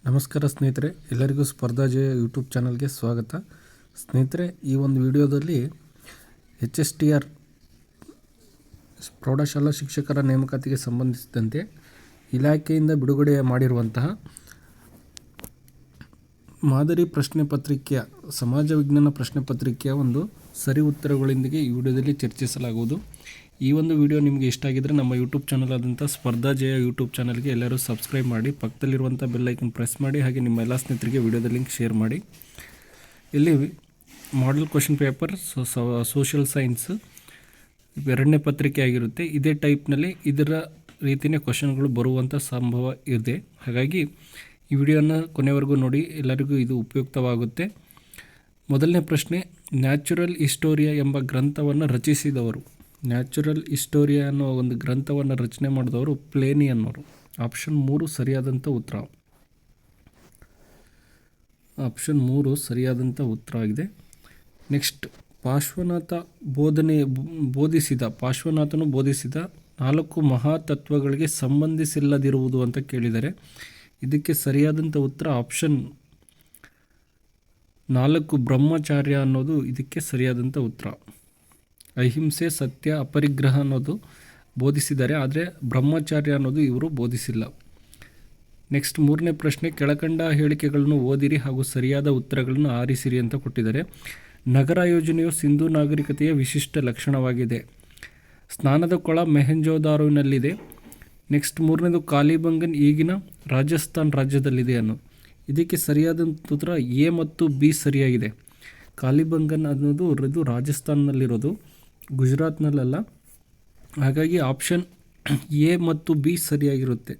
ನಮಸ್ಕಾರ ಸ್ನೇಹಿತರೆ, ಎಲ್ಲರಿಗೂ ಸ್ಪರ್ಧಾ ಜಯ ಯೂಟ್ಯೂಬ್ ಚಾನಲ್ಗೆ ಸ್ವಾಗತ. ಸ್ನೇಹಿತರೆ, ಈ ಒಂದು ವಿಡಿಯೋದಲ್ಲಿ HSTR ಪ್ರೌಢಶಾಲಾ ಶಿಕ್ಷಕರ ನೇಮಕಾತಿಗೆ ಸಂಬಂಧಿಸಿದಂತೆ ಇಲಾಖೆಯಿಂದ ಬಿಡುಗಡೆ ಮಾಡಿರುವಂತಹ ಮಾದರಿ ಪ್ರಶ್ನೆ ಪತ್ರಿಕೆಯ ಸಮಾಜ ವಿಜ್ಞಾನ ಪ್ರಶ್ನೆ ಪತ್ರಿಕೆಯ ಒಂದು ಸರಿ ಉತ್ತರಗಳೊಂದಿಗೆ ಈ ವಿಡಿಯೋದಲ್ಲಿ ಚರ್ಚಿಸಲಾಗುವುದು. ಈ ಒಂದು ವಿಡಿಯೋ ನಿಮಗೆ ಇಷ್ಟ ಆಗಿದ್ದರೆ ನಮ್ಮ ಯೂಟ್ಯೂಬ್ ಚಾನಲ್ ಆದಂಥ ಸ್ಪರ್ಧಾ ಜಯ ಯೂಟ್ಯೂಬ್ ಚಾನಲ್ಗೆ ಎಲ್ಲರೂ ಸಬ್ಸ್ಕ್ರೈಬ್ ಮಾಡಿ, ಪಕ್ಕದಲ್ಲಿರುವಂಥ ಬೆಲ್ ಐಕನ್ ಪ್ರೆಸ್ ಮಾಡಿ, ಹಾಗೆ ನಿಮ್ಮ ಎಲ್ಲ ಸ್ನೇಹಿತರಿಗೆ ವಿಡಿಯೋದ ಲಿಂಕ್ ಶೇರ್ ಮಾಡಿ. ಇಲ್ಲಿ model question paper social science ಎರಡನೇ ಪತ್ರಿಕೆ ಆಗಿರುತ್ತೆ. ಇದೇ ಟೈಪ್ನಲ್ಲಿ ಇದರ ರೀತಿಯೇ ಕ್ವಶನ್ಗಳು ಬರುವಂಥ ಸಂಭವ ಇದೆ. ಹಾಗಾಗಿ ಈ ವಿಡಿಯೋನ ಕೊನೆವರೆಗೂ ನೋಡಿ, ಎಲ್ಲರಿಗೂ ಇದು ಉಪಯುಕ್ತವಾಗುತ್ತೆ. ಮೊದಲನೇ ಪ್ರಶ್ನೆ, ನ್ಯಾಚುರಲ್ ಹಿಸ್ಟೋರಿಯಾ ಎಂಬ ಗ್ರಂಥವನ್ನು ರಚಿಸಿದವರು. ನ್ಯಾಚುರಲ್ ಹಿಸ್ಟೋರಿಯಾ ಅನ್ನೋ ಒಂದು ಗ್ರಂಥವನ್ನು ರಚನೆ ಮಾಡಿದವರು ಪ್ಲೇನಿ ಅನ್ನೋರು. ಆಪ್ಷನ್ 3 ಸರಿಯಾದಂಥ ಉತ್ತರ. ಆಪ್ಷನ್ 3 ಸರಿಯಾದಂಥ ಉತ್ತರ ಆಗಿದೆ. ನೆಕ್ಸ್ಟ್, ಪಾರ್ಶ್ವನಾಥನು ಬೋಧಿಸಿದ 4 ಮಹಾತತ್ವಗಳಿಗೆ ಸಂಬಂಧಿಸಿಲ್ಲದಿರುವುದು ಅಂತ ಕೇಳಿದರೆ ಇದಕ್ಕೆ ಸರಿಯಾದಂಥ ಉತ್ತರ ಆಪ್ಷನ್ 4 ಬ್ರಹ್ಮಚಾರ್ಯ ಅನ್ನೋದು ಇದಕ್ಕೆ ಸರಿಯಾದಂಥ ಉತ್ತರ. ಅಹಿಂಸೆ, ಸತ್ಯ, ಅಪರಿಗ್ರಹ ಅನ್ನೋದು ಬೋಧಿಸಿದ್ದಾರೆ, ಆದರೆ ಬ್ರಹ್ಮಚಾರ್ಯ ಅನ್ನೋದು ಇವರು ಬೋಧಿಸಿಲ್ಲ. ನೆಕ್ಸ್ಟ್, 3ನೇ ಪ್ರಶ್ನೆ, ಕೆಳಕಂಡ ಹೇಳಿಕೆಗಳನ್ನು ಓದಿರಿ ಹಾಗೂ ಸರಿಯಾದ ಉತ್ತರಗಳನ್ನು ಆರಿಸಿರಿ ಅಂತ ಕೊಟ್ಟಿದ್ದಾರೆ. ನಗರ ಯೋಜನೆಯು ಸಿಂಧೂ ನಾಗರಿಕತೆಯ ವಿಶಿಷ್ಟ ಲಕ್ಷಣವಾಗಿದೆ. ಸ್ನಾನದ ಕೊಳ ಮೊಹೆಂಜೊದಾರೊನಲ್ಲಿದೆ. ನೆಕ್ಸ್ಟ್, 3ನೇದು, ಕಾಲಿಬಂಗನ್ ಈಗಿನ ರಾಜಸ್ಥಾನ್ ರಾಜ್ಯದಲ್ಲಿದೆ ಅನ್ನೋ. ಇದಕ್ಕೆ ಸರಿಯಾದಂಥ ಉತ್ತರ ಎ ಮತ್ತು ಬಿ ಸರಿಯಾಗಿದೆ. ಕಾಲಿಬಂಗನ್ ಅನ್ನೋದು ಇದು ರಾಜಸ್ಥಾನ್ನಲ್ಲಿರೋದು, ಗುಜರಾತ್ನಲ್ಲ. ಹಾಗಾಗಿ ಆಪ್ಷನ್ ಎ ಮತ್ತು ಬಿ ಸರಿಯಾಗಿರುತ್ತೆ.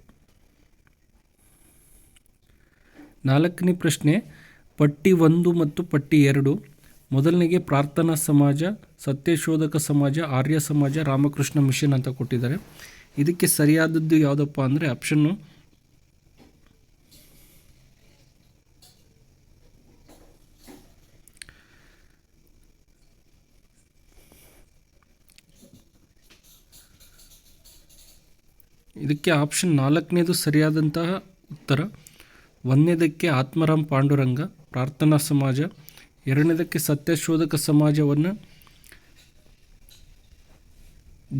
4ನೇ ಪ್ರಶ್ನೆ, ಪಟ್ಟಿ 1 ಮತ್ತು ಪಟ್ಟಿ 2. ಮೊದಲನೆಗೆ ಪ್ರಾರ್ಥನಾ ಸಮಾಜ, ಸತ್ಯಶೋಧಕ ಸಮಾಜ, ಆರ್ಯ ಸಮಾಜ, ರಾಮಕೃಷ್ಣ ಮಿಷನ್ ಅಂತ ಕೊಟ್ಟಿದ್ದಾರೆ. ಇದಕ್ಕೆ ಸರಿಯಾದದ್ದು ಯಾವುದಪ್ಪ ಅಂದರೆ ಆಪ್ಷನ್ನು ಇದಕ್ಕೆ ಆಪ್ಷನ್ 4ನೇದು ಸರಿಯಾದಂತಹ ಉತ್ತರ. 1ನೇದಕ್ಕೆ ಆತ್ಮರಾಮ್ ಪಾಂಡುರಂಗ ಪ್ರಾರ್ಥನಾ ಸಮಾಜ, 2ನೇದಕ್ಕೆ ಸತ್ಯಶೋಧಕ ಸಮಾಜವನ್ನು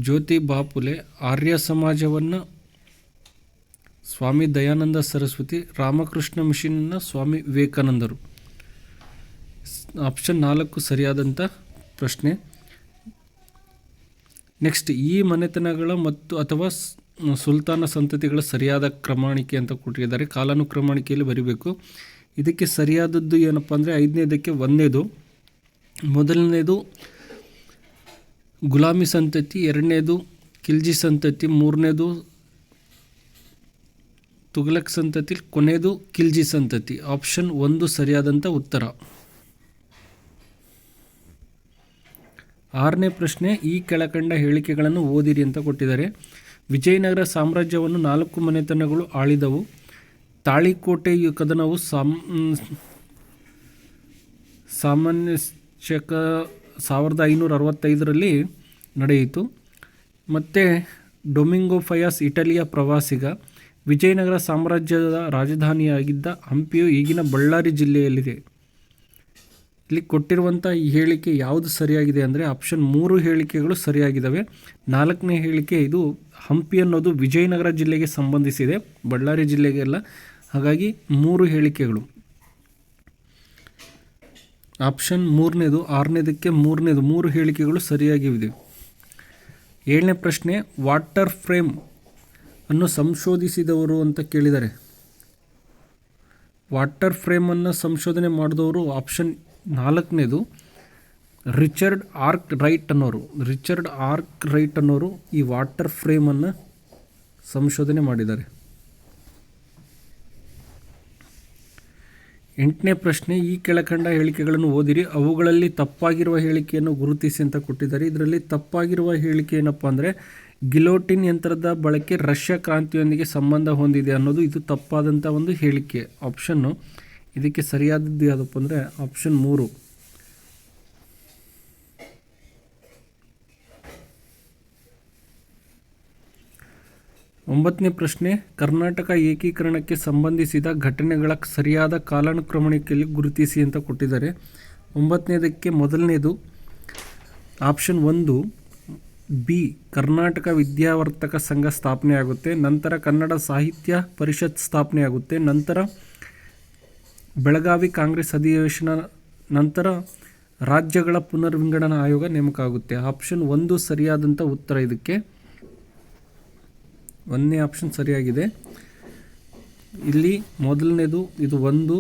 ಜ್ಯೋತಿ ಬಾಪುಲೆ, ಆರ್ಯ ಸಮಾಜವನ್ನು ಸ್ವಾಮಿ ದಯಾನಂದ ಸರಸ್ವತಿ, ರಾಮಕೃಷ್ಣ ಮಿಷನ್ನ ಸ್ವಾಮಿ ವಿವೇಕಾನಂದರು. ಆಪ್ಷನ್ 4 ಸರಿಯಾದಂಥ ಪ್ರಶ್ನೆ. ನೆಕ್ಸ್ಟ್, ಈ ಮನೆತನಗಳ ಮತ್ತು ಅಥವಾ ಸುಲ್ತಾನ ಸಂತತಿಗಳ ಸರಿಯಾದ ಕ್ರಮಾಣಿಕೆ ಅಂತ ಕೊಟ್ಟಿದ್ದಾರೆ. ಕಾಲಾನುಕ್ರಮಣಿಕೆಯಲ್ಲಿ ಬರೀಬೇಕು. ಇದಕ್ಕೆ ಸರಿಯಾದದ್ದು ಏನಪ್ಪ ಅಂದರೆ 5ನೇದಕ್ಕೆ 1ನೇದು. ಮೊದಲನೇದು ಗುಲಾಮಿ ಸಂತತಿ, 2ನೇದು ಖಿಲ್ಜಿ ಸಂತತಿ, 3ನೇದು ತುಘಲಕ್ ಸಂತತಿ, ಕೊನೆಯದು ಖಿಲ್ಜಿ ಸಂತತಿ. ಆಪ್ಷನ್ 1 ಸರಿಯಾದಂಥ ಉತ್ತರ. 6ನೇ ಪ್ರಶ್ನೆ, ಈ ಕೆಳಕಂಡ ಹೇಳಿಕೆಗಳನ್ನು ಓದಿರಿ ಅಂತ ಕೊಟ್ಟಿದ್ದಾರೆ. ವಿಜಯನಗರ ಸಾಮ್ರಾಜ್ಯವನ್ನು 4 ಮನೆತನಗಳು ಆಳಿದವು. ತಾಳಿಕೋಟೆ ಕದನವು ಸಾಮಾನ್ಯ ಶಕ 1565ರಲ್ಲಿ ನಡೆಯಿತು. ಮತ್ತು ಡೊಮಿಂಗೋ ಫಯಾಸ್ ಇಟಲಿಯ ಪ್ರವಾಸಿಗ. ವಿಜಯನಗರ ಸಾಮ್ರಾಜ್ಯದ ರಾಜಧಾನಿಯಾಗಿದ್ದ ಹಂಪಿಯು ಈಗಿನ ಬಳ್ಳಾರಿ ಜಿಲ್ಲೆಯಲ್ಲಿದೆ. ಇಲ್ಲಿ ಕೊಟ್ಟಿರುವಂಥ ಈ ಹೇಳಿಕೆ ಯಾವುದು ಸರಿಯಾಗಿದೆ ಅಂದರೆ ಆಪ್ಷನ್ 3 ಹೇಳಿಕೆಗಳು ಸರಿಯಾಗಿದ್ದಾವೆ. 4ನೇ ಹೇಳಿಕೆ, ಇದು ಹಂಪಿ ಅನ್ನೋದು ವಿಜಯನಗರ ಜಿಲ್ಲೆಗೆ ಸಂಬಂಧಿಸಿದೆ, ಬಳ್ಳಾರಿ ಜಿಲ್ಲೆಗೆಲ್ಲ. ಹಾಗಾಗಿ 3 ಹೇಳಿಕೆಗಳು. ಆಪ್ಷನ್ 3ನೇದು, 6ನೇದಕ್ಕೆ 3ನೇದು 3 ಹೇಳಿಕೆಗಳು ಸರಿಯಾಗಿವೆ. 7ನೇ ಪ್ರಶ್ನೆ, ವಾಟರ್ ಫ್ರೇಮ್ ಅನ್ನು ಸಂಶೋಧಿಸಿದವರು ಅಂತ ಕೇಳಿದ್ದಾರೆ. ವಾಟರ್ ಫ್ರೇಮನ್ನು ಸಂಶೋಧನೆ ಮಾಡಿದವರು ಆಪ್ಷನ್ 4ನೇದು ರಿಚರ್ಡ್ ಆರ್ಕ್ ರೈಟ್ ಅನ್ನೋರು ಈ ವಾಟರ್ ಫ್ರೇಮನ್ನು ಸಂಶೋಧನೆ ಮಾಡಿದ್ದಾರೆ. 8ನೇ ಪ್ರಶ್ನೆ, ಈ ಕೆಳಕಂಡ ಹೇಳಿಕೆಗಳನ್ನು ಓದಿರಿ, ಅವುಗಳಲ್ಲಿ ತಪ್ಪಾಗಿರುವ ಹೇಳಿಕೆಯನ್ನು ಗುರುತಿಸಿ ಅಂತ ಕೊಟ್ಟಿದ್ದಾರೆ. ಇದರಲ್ಲಿ ತಪ್ಪಾಗಿರುವ ಹೇಳಿಕೆ ಏನಪ್ಪ ಅಂದರೆ ಗಿಲೋಟಿನ್ ಯಂತ್ರದ ಬಳಕೆ ರಷ್ಯಾ ಕ್ರಾಂತಿಯೊಂದಿಗೆ ಸಂಬಂಧ ಹೊಂದಿದೆ ಅನ್ನೋದು ಇದು ತಪ್ಪಾದಂಥ ಒಂದು ಹೇಳಿಕೆ. ಆಪ್ಷನ್ನು ಇದಕ್ಕೆ ಸರಿಯಾದದ್ದು ಯಾವುದಪ್ಪ ಅಂದರೆ ಆಪ್ಷನ್ 3. 9 9ನೇ ಪ್ರಶ್ನೆ, ಕರ್ನಾಟಕ ಏಕೀಕರಣಕ್ಕೆ ಸಂಬಂಧಿಸಿದ ಘಟನೆಗಳ ಸರಿಯಾದ ಕಾಲಾನುಕ್ರಮಣಿಕೆಯಲ್ಲಿ ಗುರುತಿಸಿ ಅಂತ ಕೊಟ್ಟಿದ್ದಾರೆ. 9ನೇದಕ್ಕೆ ಮೊದಲನೇದು ಆಪ್ಷನ್ 1 ಬಿ, ಕರ್ನಾಟಕ ವಿದ್ಯಾವರ್ತಕ ಸಂಘ ಸ್ಥಾಪನೆ ಆಗುತ್ತೆ. ನಂತರ ಕನ್ನಡ ಸಾಹಿತ್ಯ ಪರಿಷತ್ ಸ್ಥಾಪನೆ ಆಗುತ್ತೆ. ನಂತರ ಬೆಳಗಾವಿ ಕಾಂಗ್ರೆಸ್ ಅಧಿವೇಶನ, ನಂತರ ರಾಜ್ಯಗಳ ಪುನರ್ವಿಂಗಡಣಾ ಆಯೋಗ ನೇಮಕ ಆಗುತ್ತೆ. ಆಪ್ಷನ್ 1 ಸರಿಯಾದಂಥ ಉತ್ತರ. ಇದಕ್ಕೆ 1ನೇ ಆಪ್ಷನ್ ಸರಿಯಾಗಿದೆ. ಇಲ್ಲಿ ಮೊದಲನೇದು ಇದು 1.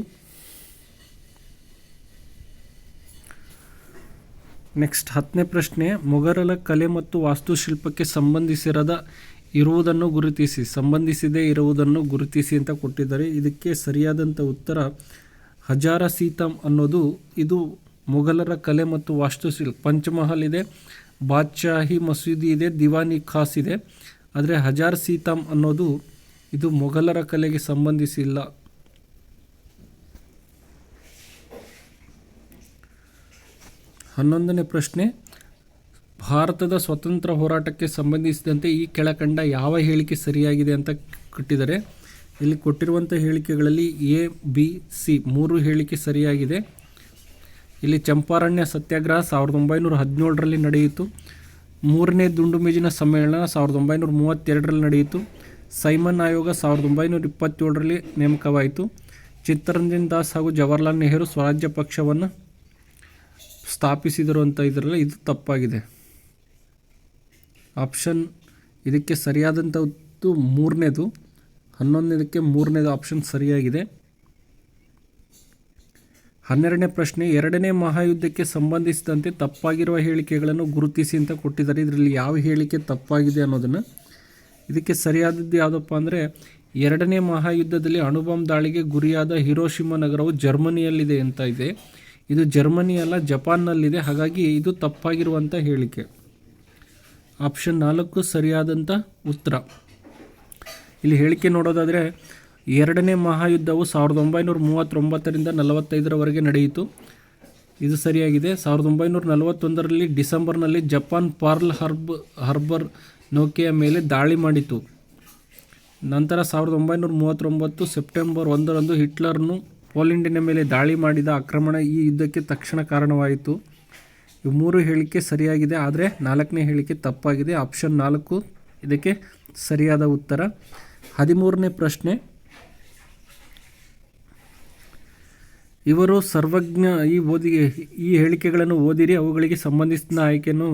ನೆಕ್ಸ್ಟ್ 10ನೇ ಪ್ರಶ್ನೆ, ಮೊಘಲರ ಕಲೆ ಮತ್ತು ವಾಸ್ತುಶಿಲ್ಪಕ್ಕೆ ಸಂಬಂಧಿಸದೇ ಇರುವುದನ್ನು ಗುರುತಿಸಿ ಅಂತ ಕೊಟ್ಟಿದ್ದಾರೆ. ಇದಕ್ಕೆ ಸರಿಯಾದಂಥ ಉತ್ತರ ಹಜಾರ ಸೀತಂ ಅನ್ನೋದು ಇದು ಮೊಘಲರ ಕಲೆ ಮತ್ತು ವಾಸ್ತುಶಿಲ್ಪ. ಪಂಚಮಹಲ್ ಇದೆ, ಬಾದ್ಶಾಹಿ ಮಸೀದಿ ಇದೆ, ದಿವಾನಿ ಖಾಸ್ ಇದೆ. ಆದರೆ ಹಜಾರ್ ಸೀತಂ ಅನ್ನೋದು ಇದು ಮೊಘಲರ ಕಲೆಗೆ ಸಂಬಂಧಿಸಿಲ್ಲ. 11ನೇ ಪ್ರಶ್ನೆ, ಭಾರತದ ಸ್ವತಂತ್ರ ಹೋರಾಟಕ್ಕೆ ಸಂಬಂಧಿಸಿದಂತೆ ಈ ಕೆಳಕಂಡ ಯಾವ ಹೇಳಿಕೆ ಸರಿಯಾಗಿದೆ ಅಂತ ಕೊಟ್ಟಿದ್ದಾರೆ. ಇಲ್ಲಿ ಕೊಟ್ಟಿರುವಂಥ ಹೇಳಿಕೆಗಳಲ್ಲಿ ಎ, ಬಿ, ಸಿ 3 ಹೇಳಿಕೆ ಸರಿಯಾಗಿದೆ. ಇಲ್ಲಿ ಚಂಪಾರಣ್ಯ ಸತ್ಯಾಗ್ರಹ 1917ರಲ್ಲಿ ನಡೆಯಿತು. 3ನೇ ದುಂಡು ಮೇಜಿನ ಸಮ್ಮೇಳನ 1932ರಲ್ಲಿ ನಡೆಯಿತು. ಸೈಮನ್ ಆಯೋಗ 1927ರಲ್ಲಿ ನೇಮಕವಾಯಿತು. ಚಿತ್ತರಂಜನ್ ದಾಸ್ ಹಾಗೂ ಜವಾಹರ್ಲಾಲ್ ನೆಹರು ಸ್ವರಾಜ್ಯ ಪಕ್ಷವನ್ನು ಸ್ಥಾಪಿಸಿದರು ಅಂತ ಇದರಲ್ಲಿ ಇದು ತಪ್ಪಾಗಿದೆ. ಆಪ್ಷನ್ ಇದಕ್ಕೆ ಸರಿಯಾದಂಥ 3ನೇದು. 11ನೇದಕ್ಕೆ 3ನೇದು ಆಪ್ಷನ್ ಸರಿಯಾಗಿದೆ. 12ನೇ ಪ್ರಶ್ನೆ, 2ನೇ ಮಹಾಯುದ್ಧಕ್ಕೆ ಸಂಬಂಧಿಸಿದಂತೆ ತಪ್ಪಾಗಿರುವ ಹೇಳಿಕೆಗಳನ್ನು ಗುರುತಿಸಿ ಅಂತ ಕೊಟ್ಟಿದ್ದಾರೆ. ಇದರಲ್ಲಿ ಯಾವ ಹೇಳಿಕೆ ತಪ್ಪಾಗಿದೆ ಅನ್ನೋದನ್ನು. ಇದಕ್ಕೆ ಸರಿಯಾದದ್ದು ಯಾವುದಪ್ಪ ಅಂದರೆ 2ನೇ ಮಹಾಯುದ್ಧದಲ್ಲಿ ಅಣುಬಾಂಬ್ ದಾಳಿಗೆ ಗುರಿಯಾದ ಹಿರೋಶಿಮಾ ನಗರವು ಜರ್ಮನಿಯಲ್ಲಿದೆ ಅಂತ ಇದೆ. ಇದು ಜರ್ಮನಿ ಅಲ್ಲ, ಜಪಾನ್ನಲ್ಲಿದೆ. ಹಾಗಾಗಿ ಇದು ತಪ್ಪಾಗಿರುವಂಥ ಹೇಳಿಕೆ. ಆಪ್ಷನ್ 4 ಸರಿಯಾದಂಥ ಉತ್ತರ. ಇಲ್ಲಿ ಹೇಳಿಕೆ ನೋಡೋದಾದರೆ 2ನೇ ಮಹಾಯುದ್ಧವು 1939ರಿಂದ 45ರವರೆಗೆ ನಡೆಯಿತು. ಇದು ಸರಿಯಾಗಿದೆ. 1941ರಲ್ಲಿ ಡಿಸೆಂಬರ್ನಲ್ಲಿ ಜಪಾನ್ ಪರ್ಲ್ ಹಾರ್ಬರ್ ನೌಕೆಯ ಮೇಲೆ ದಾಳಿ ಮಾಡಿತು. ನಂತರ 1939 ಸೆಪ್ಟೆಂಬರ್ 1ರಂದು ಹಿಟ್ಲರ್ನು ಪೋಲೆಂಡಿನ ಮೇಲೆ ದಾಳಿ ಮಾಡಿದ ಆಕ್ರಮಣ ಈ ಯುದ್ಧಕ್ಕೆ ತಕ್ಷಣ ಕಾರಣವಾಯಿತು. ಇವು 3 ಹೇಳಿಕೆ ಸರಿಯಾಗಿದೆ. ಆದರೆ 4ನೇ ಹೇಳಿಕೆ ತಪ್ಪಾಗಿದೆ. ಆಪ್ಷನ್ 4 ಇದಕ್ಕೆ ಸರಿಯಾದ ಉತ್ತರ. 13ನೇ ಪ್ರಶ್ನೆ, ಇವರು ಸರ್ವಜ್ಞ ಈ ಹೇಳಿಕೆಗಳನ್ನು ಓದಿರಿ, ಅವುಗಳಿಗೆ ಸಂಬಂಧಿಸಿದ ಆಯ್ಕೆಯನ್ನು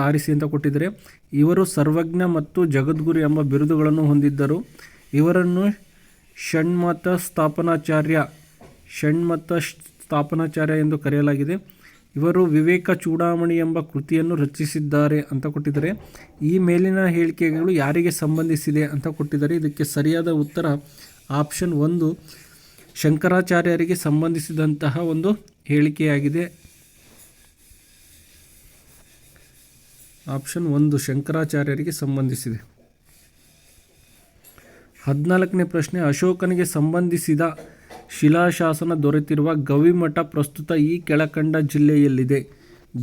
ಆರಿಸಿ ಅಂತ ಕೊಟ್ಟಿದ್ದಾರೆ. ಇವರು ಸರ್ವಜ್ಞ ಮತ್ತು ಜಗದ್ಗುರು ಎಂಬ ಬಿರುದುಗಳನ್ನು ಹೊಂದಿದ್ದರು. ಇವರನ್ನು ಷಣ್ಮತ ಸ್ಥಾಪನಾಚಾರ್ಯ ಎಂದು ಕರೆಯಲಾಗಿದೆ. ಇವರು ವಿವೇಕ ಚೂಡಾಮಣಿ ಎಂಬ ಕೃತಿಯನ್ನು ರಚಿಸಿದ್ದಾರೆ ಅಂತ ಕೊಟ್ಟಿದ್ದಾರೆ. ಈ ಮೇಲಿನ ಹೇಳಿಕೆಗಳು ಯಾರಿಗೆ ಸಂಬಂಧಿಸಿದೆ ಅಂತ ಕೊಟ್ಟಿದ್ದಾರೆ. ಇದಕ್ಕೆ ಸರಿಯಾದ ಉತ್ತರ ಆಪ್ಷನ್ 1 ಶಂಕರಾಚಾರ್ಯರಿಗೆ ಸಂಬಂಧಿಸಿದಂತಹ ಒಂದು ಹೇಳಿಕೆಯಾಗಿದೆ. ಆಪ್ಷನ್ 1 ಶಂಕರಾಚಾರ್ಯರಿಗೆ ಸಂಬಂಧಿಸಿದೆ. 14ನೇ ಪ್ರಶ್ನೆ, ಅಶೋಕನಿಗೆ ಸಂಬಂಧಿಸಿದ ಶಿಲಾಶಾಸನ ದೊರೆತಿರುವ ಗವಿಮಠ ಪ್ರಸ್ತುತ ಈ ಕೆಳಕಂಡ ಜಿಲ್ಲೆಯಲ್ಲಿದೆ.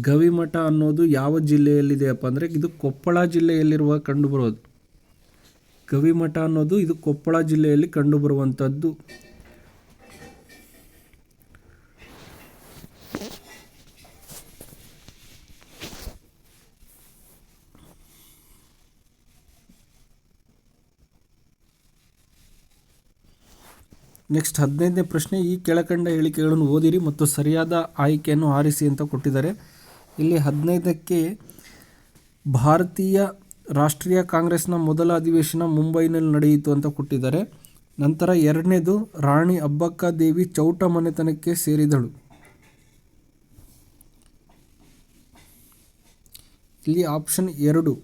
ಗವಿಮಠ ಅನ್ನೋದು ಯಾವ ಜಿಲ್ಲೆಯಲ್ಲಿದೆಯಪ್ಪ ಅಂದರೆ ಇದು ಕೊಪ್ಪಳ ಜಿಲ್ಲೆಯಲ್ಲಿರುವ ಕಂಡುಬರೋದು. ಗವಿಮಠ ಅನ್ನೋದು ಇದು ಕೊಪ್ಪಳ ಜಿಲ್ಲೆಯಲ್ಲಿ ಕಂಡುಬರುವಂಥದ್ದು. ನೆಕ್ಸ್ಟ್ 15ನೇ ಪ್ರಶ್ನೆ, ಈ ಕೆಳಕಂಡ ಹೇಳಿಕೆಗಳನ್ನು ಓದಿರಿ ಮತ್ತು ಸರಿಯಾದ ಆಯ್ಕೆಯನ್ನು ಆರಿಸಿ ಅಂತ ಕೊಟ್ಟಿದ್ದಾರೆ. ಇಲ್ಲಿ 15ಕ್ಕೆ ಭಾರತೀಯ ರಾಷ್ಟ್ರೀಯ ಕಾಂಗ್ರೆಸ್ನ ಮೊದಲ ಅಧಿವೇಶನ ಮುಂಬೈನಲ್ಲಿ ನಡೆಯಿತು ಅಂತ ಕೊಟ್ಟಿದ್ದಾರೆ. ನಂತರ 2ನೇದು ರಾಣಿ ಅಬ್ಬಕ್ಕ ದೇವಿ ಚೌಟ ಮನೆತನಕ್ಕೆ ಸೇರಿದಳು. ಇಲ್ಲಿ ಆಪ್ಷನ್ 2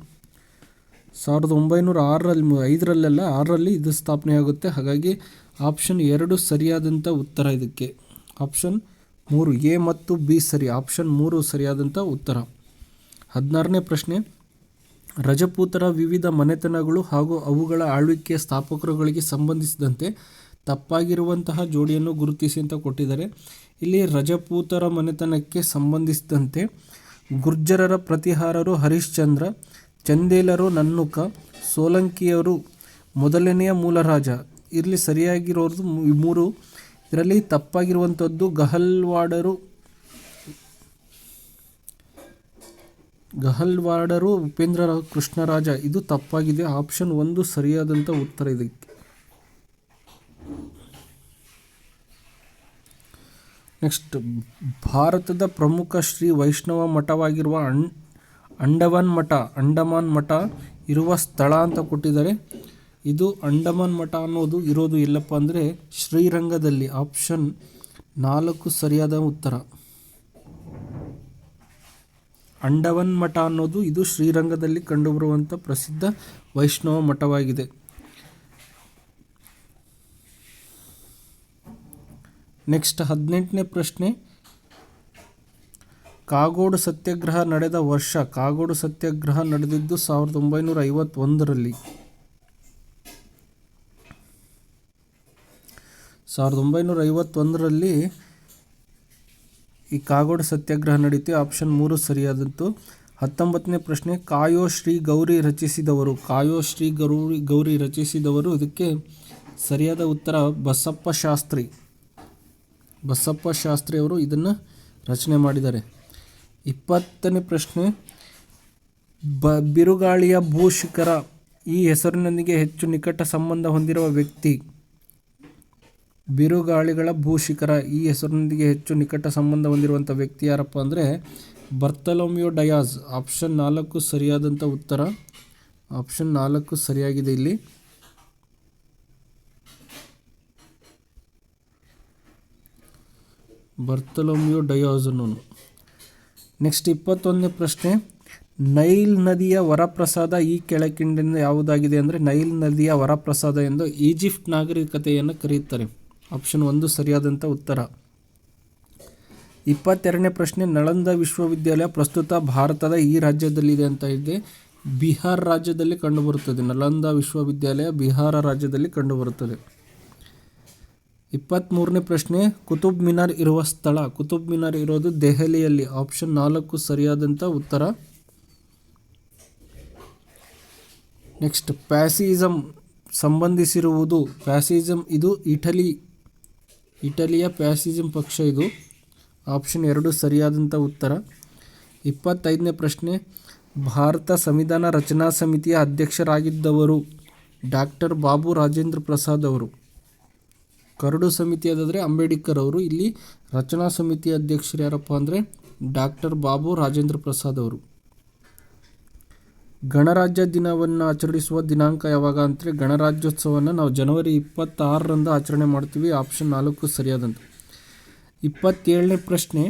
1905ರಲ್ಲಿ ಇದು ಸ್ಥಾಪನೆಯಾಗುತ್ತೆ. ಹಾಗಾಗಿ ಆಪ್ಷನ್ 2 ಸರಿಯಾದಂಥ ಉತ್ತರ. ಇದಕ್ಕೆ ಆಪ್ಷನ್ 3 ಎ ಮತ್ತು ಬಿ ಸರಿ. ಆಪ್ಷನ್ 3 ಸರಿಯಾದಂಥ ಉತ್ತರ. 16ನೇ ಪ್ರಶ್ನೆ, ರಜಪೂತರ ವಿವಿಧ ಮನೆತನಗಳು ಹಾಗೂ ಅವುಗಳ ಆಳ್ವಿಕೆಯ ಸ್ಥಾಪಕರುಗಳಿಗೆ ಸಂಬಂಧಿಸಿದಂತೆ ತಪ್ಪಾಗಿರುವಂತಹ ಜೋಡಿಯನ್ನು ಗುರುತಿಸಿ ಅಂತ ಕೊಟ್ಟಿದ್ದಾರೆ. ಇಲ್ಲಿ ರಜಪೂತರ ಮನೆತನಕ್ಕೆ ಸಂಬಂಧಿಸಿದಂತೆ ಗುರ್ಜರರ ಪ್ರತಿಹಾರರು ಹರಿಶ್ಚಂದ್ರ, ಚಂದೇಲರು ನನ್ನೂಕ, ಸೋಲಂಕಿಯರು ಮೊದಲನೆಯ ಮೂಲ ರಾಜ. ಇಲ್ಲಿ ಸರಿಯಾಗಿರೋದು 3. ಇದರಲ್ಲಿ ತಪ್ಪಾಗಿರುವಂಥದ್ದು ಗಹಲ್ವಾಡರು ಉಪೇಂದ್ರ ಕೃಷ್ಣರಾಜ. ಇದು ತಪ್ಪಾಗಿದೆ. ಆಪ್ಷನ್ 1 ಸರಿಯಾದಂಥ ಉತ್ತರ ಇದಕ್ಕೆ. ನೆಕ್ಸ್ಟ್, ಭಾರತದ ಪ್ರಮುಖ ಶ್ರೀ ವೈಷ್ಣವ ಮಠವಾಗಿರುವ ಅಂಡಮಾನ್ ಮಠ ಇರುವ ಸ್ಥಳ ಅಂತ ಕೊಟ್ಟಿದ್ದಾರೆ. ಇದು ಅಂಡಮಾನ್ ಮಠ ಅನ್ನೋದು ಇರೋದು ಎಲ್ಲಪ್ಪ ಅಂದರೆ ಶ್ರೀರಂಗದಲ್ಲಿ. ಆಪ್ಷನ್ 4 ಸರಿಯಾದ ಉತ್ತರ. ಅಂಡಮಾನ್ ಮಠ ಅನ್ನೋದು ಇದು ಶ್ರೀರಂಗದಲ್ಲಿ ಕಂಡುಬರುವಂಥ ಪ್ರಸಿದ್ಧ ವೈಷ್ಣವ ಮಠವಾಗಿದೆ. ನೆಕ್ಸ್ಟ್ 18ನೇ ಪ್ರಶ್ನೆ, ಕಾಗೋಡು ಸತ್ಯಾಗ್ರಹ ನಡೆದ ವರ್ಷ. ಕಾಗೋಡು ಸತ್ಯಾಗ್ರಹ ನಡೆದಿದ್ದು 1951ರಲ್ಲಿ. 1951ರಲ್ಲಿ ಈ ಕಾಗೋಡು ಸತ್ಯಾಗ್ರಹ ನಡೀತು. ಆಪ್ಷನ್ 3 ಸರಿಯಾದಂತು. 19ನೇ ಪ್ರಶ್ನೆ, ಕಾಯೋ ಶ್ರೀ ಗೌರಿ ರಚಿಸಿದವರು. ಕಾಯೋ ಶ್ರೀ ಗೌರಿ ರಚಿಸಿದವರು. ಇದಕ್ಕೆ ಸರಿಯಾದ ಉತ್ತರ ಬಸಪ್ಪ ಶಾಸ್ತ್ರಿ ಅವರು ಇದನ್ನು ರಚನೆ ಮಾಡಿದ್ದಾರೆ. 20ನೇ ಪ್ರಶ್ನೆ, ಬಿರುಗಾಳಿಯ ಭೂಶಿಖರ ಈ ಹೆಸರಿನೊಂದಿಗೆ ಹೆಚ್ಚು ನಿಕಟ ಸಂಬಂಧ ಹೊಂದಿರುವ ವ್ಯಕ್ತಿ. ಬಿರುಗಾಳಿಗಳ ಭೂಶಿಖರ ಈ ಹೆಸರಿನೊಂದಿಗೆ ಹೆಚ್ಚು ನಿಕಟ ಸಂಬಂಧ ಹೊಂದಿರುವಂಥ ವ್ಯಕ್ತಿ ಯಾರಪ್ಪ ಅಂದರೆ ಬರ್ತಲೋಮಿಯೋ ಡಯಾಸ್. ಆಪ್ಷನ್ 4 ಸರಿಯಾದಂಥ ಉತ್ತರ. ಆಪ್ಷನ್ 4 ಸರಿಯಾಗಿದೆ ಇಲ್ಲಿ. ಬರ್ತಲೋಮಿಯೋ ಡಯಾಸ್ ಅನ್ನೋನು. ನೆಕ್ಸ್ಟ್ 21ನೇ ಪ್ರಶ್ನೆ, ನೈಲ್ ನದಿಯ ವರಪ್ರಸಾದ ಈ ಕೆಳಕಂಡಿನಿಂದ ಯಾವುದಾಗಿದೆ ಅಂದರೆ ನೈಲ್ ನದಿಯ ವರಪ್ರಸಾದ ಎಂದು ಈಜಿಪ್ಟ್ ನಾಗರಿಕತೆಯನ್ನು ಕರೆಯುತ್ತಾರೆ. ಆಪ್ಷನ್ 1 ಸರಿಯಾದಂಥ ಉತ್ತರ. 22ನೇ ಪ್ರಶ್ನೆ, ನಳಂದ ವಿಶ್ವವಿದ್ಯಾಲಯ ಪ್ರಸ್ತುತ ಭಾರತದ ಈ ರಾಜ್ಯದಲ್ಲಿದೆ ಅಂತ ಇದೆ. ಬಿಹಾರ ರಾಜ್ಯದಲ್ಲಿ ಕಂಡುಬರುತ್ತದೆ. ನಳಂದ ವಿಶ್ವವಿದ್ಯಾಲಯ ಬಿಹಾರ ರಾಜ್ಯದಲ್ಲಿ ಕಂಡುಬರುತ್ತದೆ. 23ನೇ ಪ್ರಶ್ನೆ, ಕುತುಬ್ ಮಿನಾರ್ ಇರುವ ಸ್ಥಳ. ಕುತುಬ್ ಮಿನಾರ್ ಇರೋದು ದೆಹಲಿಯಲ್ಲಿ. ಆಪ್ಷನ್ 4 ಸರಿಯಾದಂಥ ಉತ್ತರ. Next, fascism ಸಂಬಂಧಿಸಿರುವುದು. ಫ್ಯಾಸಿಸಮ್ ಇದು ಇಟಲಿಯ ಫ್ಯಾಸಿಸಮ್ ಪಕ್ಷ ಇದು. ಆಪ್ಷನ್ 2 ಸರಿಯಾದಂಥ ಉತ್ತರ. 25ನೇ ಪ್ರಶ್ನೆ, ಭಾರತ ಸಂವಿಧಾನ ರಚನಾ ಸಮಿತಿಯ ಅಧ್ಯಕ್ಷರಾಗಿದ್ದವರು. ಡಾಕ್ಟರ್ ಬಾಬು ರಾಜೇಂದ್ರ ಪ್ರಸಾದ್ ಅವರು. ಕರಡು ಸಮಿತಿಯಾದರೆ ಅಂಬೇಡ್ಕರ್ ಅವರು. ಇಲ್ಲಿ ರಚನಾ ಸಮಿತಿಯ ಅಧ್ಯಕ್ಷರು ಯಾರಪ್ಪ ಅಂದರೆ ಡಾಕ್ಟರ್ ಬಾಬು ರಾಜೇಂದ್ರ ಪ್ರಸಾದ್ ಅವರು. ಗಣರಾಜ್ಯ ದಿನವನ್ನು ಆಚರಿಸುವ ದಿನಾಂಕ ಯಾವಾಗ ಅಂದರೆ ಗಣರಾಜ್ಯೋತ್ಸವವನ್ನು ನಾವು ಜನವರಿ 26ರಂದು ಆಚರಣೆ ಮಾಡ್ತೀವಿ. ಆಪ್ಷನ್ 4 ಸರಿಯಾದಂಥ. 27ನೇ ಪ್ರಶ್ನೆ,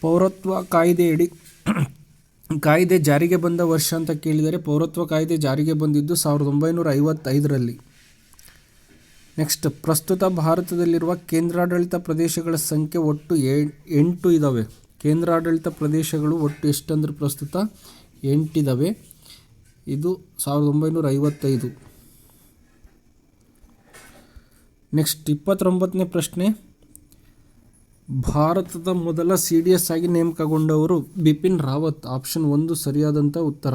ಪೌರತ್ವ ಕಾಯ್ದೆ ಜಾರಿಗೆ ಬಂದ ವರ್ಷ ಅಂತ ಕೇಳಿದರೆ ಪೌರತ್ವ ಕಾಯ್ದೆ ಜಾರಿಗೆ ಬಂದಿದ್ದು 1955ರಲ್ಲಿ. ನೆಕ್ಸ್ಟ್, ಪ್ರಸ್ತುತ ಭಾರತದಲ್ಲಿರುವ ಕೇಂದ್ರಾಡಳಿತ ಪ್ರದೇಶಗಳ ಸಂಖ್ಯೆ ಒಟ್ಟು 8 ಇದ್ದಾವೆ. ಕೇಂದ್ರಾಡಳಿತ ಪ್ರದೇಶಗಳು ಒಟ್ಟು ಎಷ್ಟಂದ್ರೆ ಪ್ರಸ್ತುತ 8 ಇದ್ದಾವೆ. ಇದು 1955. ನೆಕ್ಸ್ಟ್ 29ನೇ ಪ್ರಶ್ನೆ, ಭಾರತದ ಮೊದಲ CDS ಆಗಿ ನೇಮಕಗೊಂಡವರು ಬಿಪಿನ್ ರಾವತ್. ಆಪ್ಷನ್ 1 ಸರಿಯಾದಂಥ ಉತ್ತರ.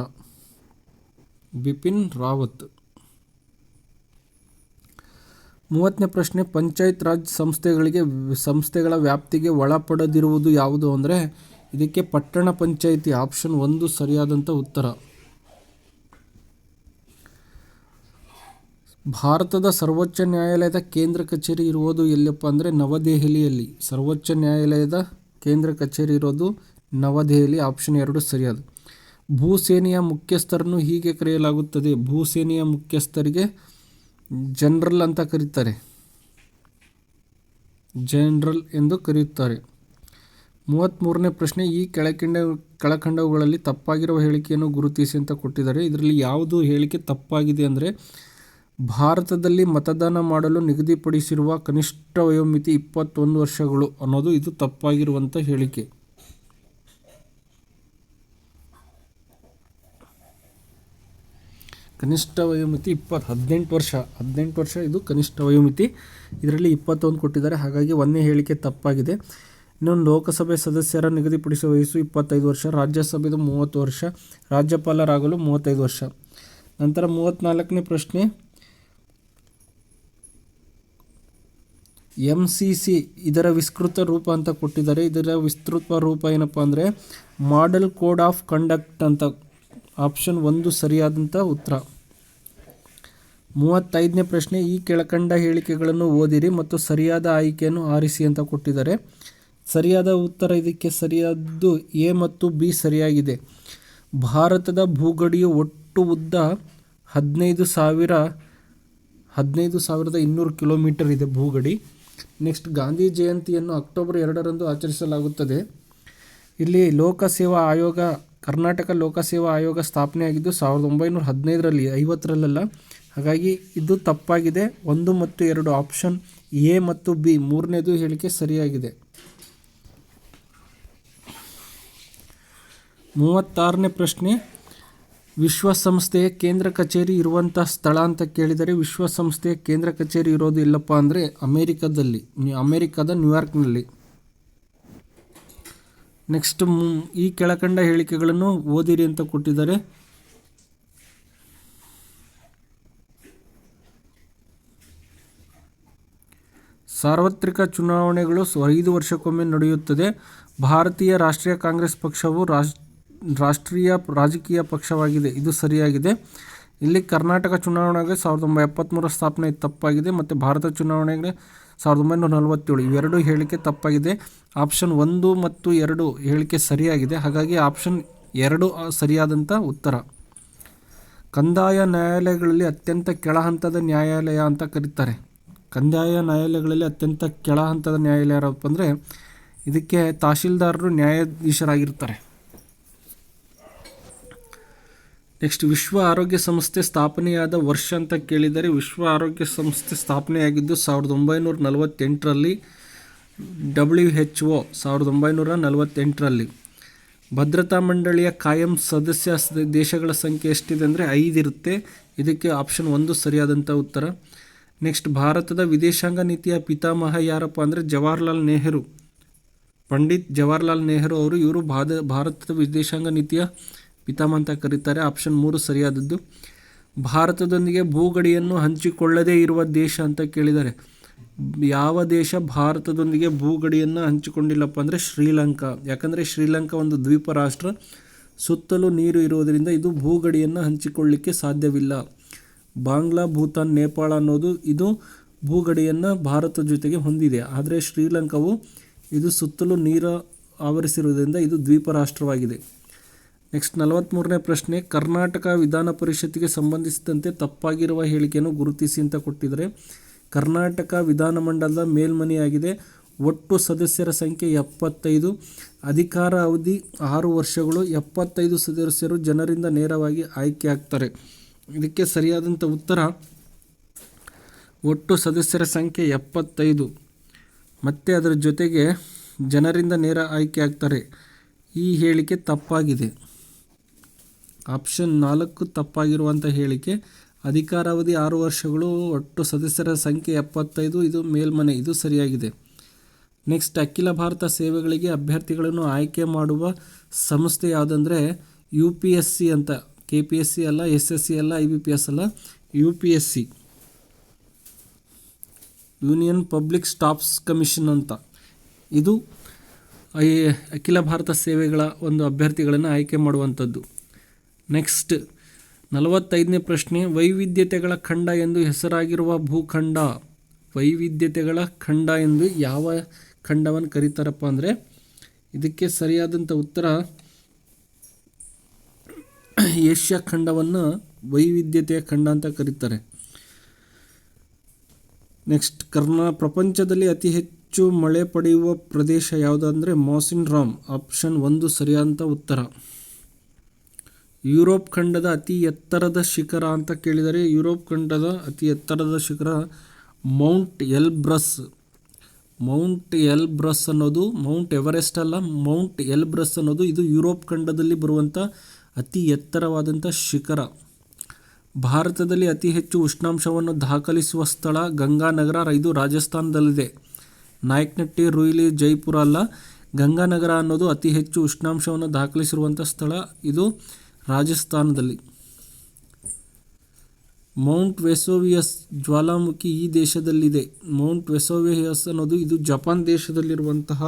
ಬಿಪಿನ್ ರಾವತ್. 30ನೇ ಪ್ರಶ್ನೆ, ಪಂಚಾಯತ್ ರಾಜ್ ಸಂಸ್ಥೆಗಳ ವ್ಯಾಪ್ತಿಗೆ ಒಳಪಡದಿರುವುದು ಯಾವುದು ಅಂದರೆ ಇದಕ್ಕೆ ಪಟ್ಟಣ ಪಂಚಾಯಿತಿ. ಆಪ್ಷನ್ 1 ಸರಿಯಾದಂಥ ಉತ್ತರ. ಭಾರತದ ಸರ್ವೋಚ್ಚ ನ್ಯಾಯಾಲಯದ ಕೇಂದ್ರ ಕಚೇರಿ ಇರುವುದು ಎಲ್ಲಪ್ಪ ಅಂದರೆ ನವದೆಹಲಿಯಲ್ಲಿ. ಸರ್ವೋಚ್ಚ ನ್ಯಾಯಾಲಯದ ಕೇಂದ್ರ ಕಚೇರಿ ಇರೋದು ನವದೆಹಲಿ. ಆಪ್ಷನ್ 2 ಸರಿಯಾದ. ಭೂಸೇನೆಯ ಮುಖ್ಯಸ್ಥರನ್ನು ಹೀಗೆ ಕರೆಯಲಾಗುತ್ತದೆ. ಭೂಸೇನೆಯ ಮುಖ್ಯಸ್ಥರಿಗೆ ಜನರಲ್ ಅಂತ ಕರೀತಾರೆ. ಜನರಲ್ ಎಂದು ಕರೆಯುತ್ತಾರೆ. 33ನೇ ಪ್ರಶ್ನೆ, ಈ ಕೆಳಕಂಡವುಗಳಲ್ಲಿ ತಪ್ಪಾಗಿರುವ ಹೇಳಿಕೆಯನ್ನು ಗುರುತಿಸಿ ಅಂತ ಕೊಟ್ಟಿದ್ದಾರೆ. ಇದರಲ್ಲಿ ಯಾವುದು ಹೇಳಿಕೆ ತಪ್ಪಾಗಿದೆ ಅಂದರೆ ಭಾರತದಲ್ಲಿ ಮತದಾನ ಮಾಡಲು ನಿಗದಿಪಡಿಸಿರುವ ಕನಿಷ್ಠ ವಯೋಮಿತಿ 21 ವರ್ಷಗಳು ಅನ್ನೋದು ಇದು ತಪ್ಪಾಗಿರುವಂಥ ಹೇಳಿಕೆ. ಕನಿಷ್ಠ ವಯೋಮಿತಿ 18 ವರ್ಷ ಇದು ಕನಿಷ್ಠ ವಯೋಮಿತಿ. ಇದರಲ್ಲಿ 21 ಕೊಟ್ಟಿದ್ದಾರೆ. ಹಾಗಾಗಿ ಒಂದನೇ ಹೇಳಿಕೆ ತಪ್ಪಾಗಿದೆ. ಇನ್ನೊಂದು, ಲೋಕಸಭೆ ಸದಸ್ಯರ ನಿಗದಿಪಡಿಸುವ ವಯಸ್ಸು 25 ವರ್ಷ, ರಾಜ್ಯಸಭೆದು 30 ವರ್ಷ, ರಾಜ್ಯಪಾಲರಾಗಲು 35 ವರ್ಷ. ನಂತರ 34ನೇ ಪ್ರಶ್ನೆ, MCC ಇದರ ವಿಸ್ತೃತ ರೂಪ ಅಂತ ಕೊಟ್ಟಿದ್ದಾರೆ. ಇದರ ವಿಸ್ತೃತ ರೂಪ ಏನಪ್ಪ ಅಂದರೆ ಮಾಡೆಲ್ ಕೋಡ್ ಆಫ್ ಕಂಡಕ್ಟ್ ಅಂತ. ಆಪ್ಷನ್ 1 ಸರಿಯಾದಂಥ ಉತ್ತರ. 35ನೇ ಪ್ರಶ್ನೆ, ಈ ಕೆಳಕಂಡ ಹೇಳಿಕೆಗಳನ್ನು ಓದಿರಿ ಮತ್ತು ಸರಿಯಾದ ಆಯ್ಕೆಯನ್ನು ಆರಿಸಿ ಅಂತ ಕೊಟ್ಟಿದ್ದಾರೆ. ಸರಿಯಾದ ಉತ್ತರ ಇದಕ್ಕೆ ಸರಿಯಾದ್ದು ಎ ಮತ್ತು ಬಿ ಸರಿಯಾಗಿದೆ. ಭಾರತದ ಭೂಗಡಿಯ ಒಟ್ಟು ಉದ್ದ 15,200 ಕಿಲೋಮೀಟರ್ ಇದೆ ಭೂಗಡಿ. ನೆಕ್ಸ್ಟ್, ಗಾಂಧಿ ಜಯಂತಿಯನ್ನು ಅಕ್ಟೋಬರ್ 2ರಂದು ಆಚರಿಸಲಾಗುತ್ತದೆ. ಇಲ್ಲಿ ಲೋಕಸೇವಾ ಆಯೋಗ, ಕರ್ನಾಟಕ ಲೋಕಸೇವಾ ಆಯೋಗ ಸ್ಥಾಪನೆಯಾಗಿದ್ದು 1915ರಲ್ಲಿ, 50ರಲ್ಲ. ಹಾಗಾಗಿ ಇದು ತಪ್ಪಾಗಿದೆ. 1 ಮತ್ತು 2 ಆಪ್ಷನ್ ಎ ಮತ್ತು ಬಿ ಮೂರನೇದು ಹೇಳಿಕೆ ಸರಿಯಾಗಿದೆ. 36ನೇ ಪ್ರಶ್ನೆ, ವಿಶ್ವಸಂಸ್ಥೆಯ ಕೇಂದ್ರ ಕಚೇರಿ ಇರುವಂಥ ಸ್ಥಳ ಅಂತ ಕೇಳಿದರೆ ವಿಶ್ವಸಂಸ್ಥೆಯ ಕೇಂದ್ರ ಕಚೇರಿ ಇರೋದು ಇಲ್ಲಪ್ಪ ಅಂದರೆ ಅಮೇರಿಕಾದ ನ್ಯೂಯಾರ್ಕ್ನಲ್ಲಿ. ನೆಕ್ಸ್ಟ್, ಈ ಕೆಳಕಂಡ ಹೇಳಿಕೆಗಳನ್ನು ಓದಿರಿ ಅಂತ ಕೊಟ್ಟಿದ್ದಾರೆ. ಸಾರ್ವತ್ರಿಕ ಚುನಾವಣೆಗಳು 5 ವರ್ಷಕ್ಕೊಮ್ಮೆ ನಡೆಯುತ್ತದೆ. ಭಾರತೀಯ ರಾಷ್ಟ್ರೀಯ ಕಾಂಗ್ರೆಸ್ ಪಕ್ಷವು ರಾಷ್ಟ್ರೀಯ ರಾಜಕೀಯ ಪಕ್ಷವಾಗಿದೆ. ಇದು ಸರಿಯಾಗಿದೆ. ಇಲ್ಲಿ ಕರ್ನಾಟಕ ಚುನಾವಣೆಗೆ 1973 ಸ್ಥಾಪನೆ ತಪ್ಪಾಗಿದೆ ಮತ್ತು ಭಾರತ ಚುನಾವಣೆಗೆ 1947 ಇವೆರಡು ಹೇಳಿಕೆ ತಪ್ಪಾಗಿದೆ. ಆಪ್ಷನ್ 1 ಮತ್ತು 2 ಹೇಳಿಕೆ ಸರಿಯಾಗಿದೆ. ಹಾಗಾಗಿ ಆಪ್ಷನ್ 2 ಸರಿಯಾದಂಥ ಉತ್ತರ. ಕಂದಾಯ ನ್ಯಾಯಾಲಯಗಳಲ್ಲಿ ಅತ್ಯಂತ ಕೆಳಹಂತದ ನ್ಯಾಯಾಲಯ ಅಂತ ಕರೀತಾರೆ. ಕಂದಾಯ ನ್ಯಾಯಾಲಯಗಳಲ್ಲಿ ಅತ್ಯಂತ ಕೆಳಹಂತದ ನ್ಯಾಯಾಲಯ ಯಾರಪ್ಪ ಅಂದರೆ ಇದಕ್ಕೆ ತಹಶೀಲ್ದಾರರು ನ್ಯಾಯಾಧೀಶರಾಗಿರ್ತಾರೆ. ನೆಕ್ಸ್ಟ್, ವಿಶ್ವ ಆರೋಗ್ಯ ಸಂಸ್ಥೆ ಸ್ಥಾಪನೆಯಾದ ವರ್ಷ ಅಂತ ಕೇಳಿದರೆ ವಿಶ್ವ ಆರೋಗ್ಯ ಸಂಸ್ಥೆ ಸ್ಥಾಪನೆಯಾಗಿದ್ದು 1948ರಲ್ಲಿ. WHO 1948ರಲ್ಲಿ. ಭದ್ರತಾ ಮಂಡಳಿಯ ಕಾಯಂ ಸದಸ್ಯ ದೇಶಗಳ ಸಂಖ್ಯೆ ಎಷ್ಟಿದೆ ಅಂದರೆ 5 ಇರುತ್ತೆ. ಇದಕ್ಕೆ ಆಪ್ಷನ್ 1 ಸರಿಯಾದಂಥ ಉತ್ತರ. ನೆಕ್ಸ್ಟ್, ಭಾರತದ ವಿದೇಶಾಂಗ ನೀತಿಯ ಪಿತಾಮಹ ಯಾರಪ್ಪ ಅಂದರೆ ಜವಾಹರ್ಲಾಲ್ ನೆಹರು, ಪಂಡಿತ್ ಜವಾಹರ್ಲಾಲ್ ನೆಹರು ಅವರು. ಇವರು ಭಾರತದ ವಿದೇಶಾಂಗ ನೀತಿಯ ಪಿತಾಮಹ ಅಂತ ಕರೀತಾರೆ. ಆಪ್ಷನ್ 3 ಸರಿಯಾದದ್ದು. ಭಾರತದೊಂದಿಗೆ ಭೂಗಡಿಯನ್ನು ಹಂಚಿಕೊಳ್ಳದೇ ಇರುವ ದೇಶ ಅಂತ ಕೇಳಿದ್ದಾರೆ. ಯಾವ ದೇಶ ಭಾರತದೊಂದಿಗೆ ಭೂಗಡಿಯನ್ನು ಹಂಚಿಕೊಂಡಿಲ್ಲಪ್ಪ ಅಂದರೆ ಶ್ರೀಲಂಕಾ. ಯಾಕಂದರೆ ಶ್ರೀಲಂಕಾ ಒಂದು ದ್ವೀಪ ರಾಷ್ಟ್ರ, ಸುತ್ತಲೂ ನೀರು ಇರುವುದರಿಂದ ಇದು ಭೂಗಡಿಯನ್ನು ಹಂಚಿಕೊಳ್ಳಲಿಕ್ಕೆ ಸಾಧ್ಯವಿಲ್ಲ. ಬಾಂಗ್ಲಾ, ಭೂತಾನ್, ನೇಪಾಳ ಅನ್ನೋದು ಇದು ಭೂಗಡಿಯನ್ನು ಭಾರತ ಜೊತೆಗೆ ಹೊಂದಿದೆ. ಆದರೆ ಶ್ರೀಲಂಕಾವು ಇದು ಸುತ್ತಲೂ ನೀರು ಆವರಿಸಿರುವುದರಿಂದ ಇದು ದ್ವೀಪ ರಾಷ್ಟ್ರವಾಗಿದೆ. ನೆಕ್ಸ್ಟ್, 43ನೇ ಪ್ರಶ್ನೆ, ಕರ್ನಾಟಕ ವಿಧಾನ ಪರಿಷತ್ತಿಗೆ ಸಂಬಂಧಿಸಿದಂತೆ ತಪ್ಪಾಗಿರುವ ಹೇಳಿಕೆಯನ್ನು ಗುರುತಿಸಿ ಅಂತ ಕೊಟ್ಟಿದ್ದಾರೆ. ಕರ್ನಾಟಕ ವಿಧಾನಮಂಡಲದ ಮೇಲ್ಮನೆಯಾಗಿದೆ. ಒಟ್ಟು ಸದಸ್ಯರ ಸಂಖ್ಯೆ 75. ಅಧಿಕಾರ ಅವಧಿ 6 ವರ್ಷಗಳು. 75 ಸದಸ್ಯರು ಜನರಿಂದ ನೇರವಾಗಿ ಆಯ್ಕೆ ಆಗ್ತಾರೆ. ಇದಕ್ಕೆ ಸರಿಯಾದಂಥ ಉತ್ತರ ಒಟ್ಟು ಸದಸ್ಯರ ಸಂಖ್ಯೆ 75 ಮತ್ತು ಅದರ ಜೊತೆಗೆ ಜನರಿಂದ ನೇರ ಆಯ್ಕೆ ಆಗ್ತಾರೆ. ಈ ಹೇಳಿಕೆ ತಪ್ಪಾಗಿದೆ. ಆಪ್ಷನ್ 4 ತಪ್ಪಾಗಿರುವಂಥ ಹೇಳಿಕೆ. ಅಧಿಕಾರಾವಧಿ 6 ವರ್ಷಗಳು, ಒಟ್ಟು ಸದಸ್ಯರ ಸಂಖ್ಯೆ 75, ಇದು ಮೇಲ್ಮನೆ, ಇದು ಸರಿಯಾಗಿದೆ. ನೆಕ್ಸ್ಟ್, ಅಖಿಲ ಭಾರತ ಸೇವೆಗಳಿಗೆ ಅಭ್ಯರ್ಥಿಗಳನ್ನು ಆಯ್ಕೆ ಮಾಡುವ ಸಂಸ್ಥೆ ಯಾವುದಂದರೆ UPSC ಅಂತ. KPSC ಅಲ್ಲ, SSC ಅಲ್ಲ, IBPS ಅಲ್ಲ, UPSC, union public staffs commission ಅಂತ. ಇದು ಅಖಿಲ ಭಾರತ ಸೇವೆಗಳ ಒಂದು ಅಭ್ಯರ್ಥಿಗಳನ್ನು ಆಯ್ಕೆ ಮಾಡುವಂಥದ್ದು. ನೆಕ್ಸ್ಟ್, 45ನೇ ಪ್ರಶ್ನೆ, ವೈವಿಧ್ಯತೆಗಳ ಖಂಡ ಎಂದು ಹೆಸರಾಗಿರುವ ಭೂಖಂಡ. ವೈವಿಧ್ಯತೆಗಳ ಖಂಡ ಎಂದು ಯಾವ ಖಂಡವನ್ನು ಕರೀತಾರಪ್ಪ ಅಂದರೆ ಇದಕ್ಕೆ ಸರಿಯಾದಂಥ ಉತ್ತರ ಏಷ್ಯಾ ಖಂಡವನ್ನು ವೈವಿಧ್ಯತೆಯ ಖಂಡ ಅಂತ ಕರೀತಾರೆ. ನೆಕ್ಸ್ಟ್, ಪ್ರಪಂಚದಲ್ಲಿ ಅತಿ ಹೆಚ್ಚು ಮಳೆ ಪಡೆಯುವ ಪ್ರದೇಶ ಯಾವುದಂದರೆ ಮೌಸಿನ್ ರಾಮ್. ಆಪ್ಷನ್ 1 ಸರಿಯಾದಂಥ ಉತ್ತರ. ಯುರೋಪ್ ಖಂಡದ ಅತಿ ಎತ್ತರದ ಶಿಖರ ಅಂತ ಕೇಳಿದರೆ ಯುರೋಪ್ ಖಂಡದ ಅತಿ ಎತ್ತರದ ಶಿಖರ ಮೌಂಟ್ ಎಲ್ಬ್ರಸ್. ಮೌಂಟ್ ಎಲ್ಬ್ರಸ್ ಅನ್ನೋದು ಮೌಂಟ್ ಎವರೆಸ್ಟ್ ಅಲ್ಲ, ಮೌಂಟ್ ಎಲ್ಬ್ರಸ್ ಅನ್ನೋದು ಇದು ಯುರೋಪ್ ಖಂಡದಲ್ಲಿ ಬರುವಂಥ ಅತಿ ಎತ್ತರವಾದಂಥ ಶಿಖರ. ಭಾರತದಲ್ಲಿ ಅತಿ ಹೆಚ್ಚು ಉಷ್ಣಾಂಶವನ್ನು ದಾಖಲಿಸುವ ಸ್ಥಳ ಗಂಗಾನಗರ. ಇದು ರಾಜಸ್ಥಾನದಲ್ಲಿದೆ. ನಾಯಕನಹಟ್ಟಿ, ರುಯ್ಲಿ, ಜೈಪುರ ಅಲ್ಲ, ಗಂಗಾನಗರ ಅನ್ನೋದು ಅತಿ ಹೆಚ್ಚು ಉಷ್ಣಾಂಶವನ್ನು ದಾಖಲಿಸಿರುವಂಥ ಸ್ಥಳ. ಇದು ರಾಜಸ್ಥಾನದಲ್ಲಿ. ಮೌಂಟ್ ವೆಸೋವಿಯಸ್ ಜ್ವಾಲಾಮುಖಿ ಈ ದೇಶದಲ್ಲಿದೆ. ಮೌಂಟ್ ವೆಸೋವಿಯಸ್ ಅನ್ನೋದು ಇದು ಜಪಾನ್ ದೇಶದಲ್ಲಿರುವಂತಹ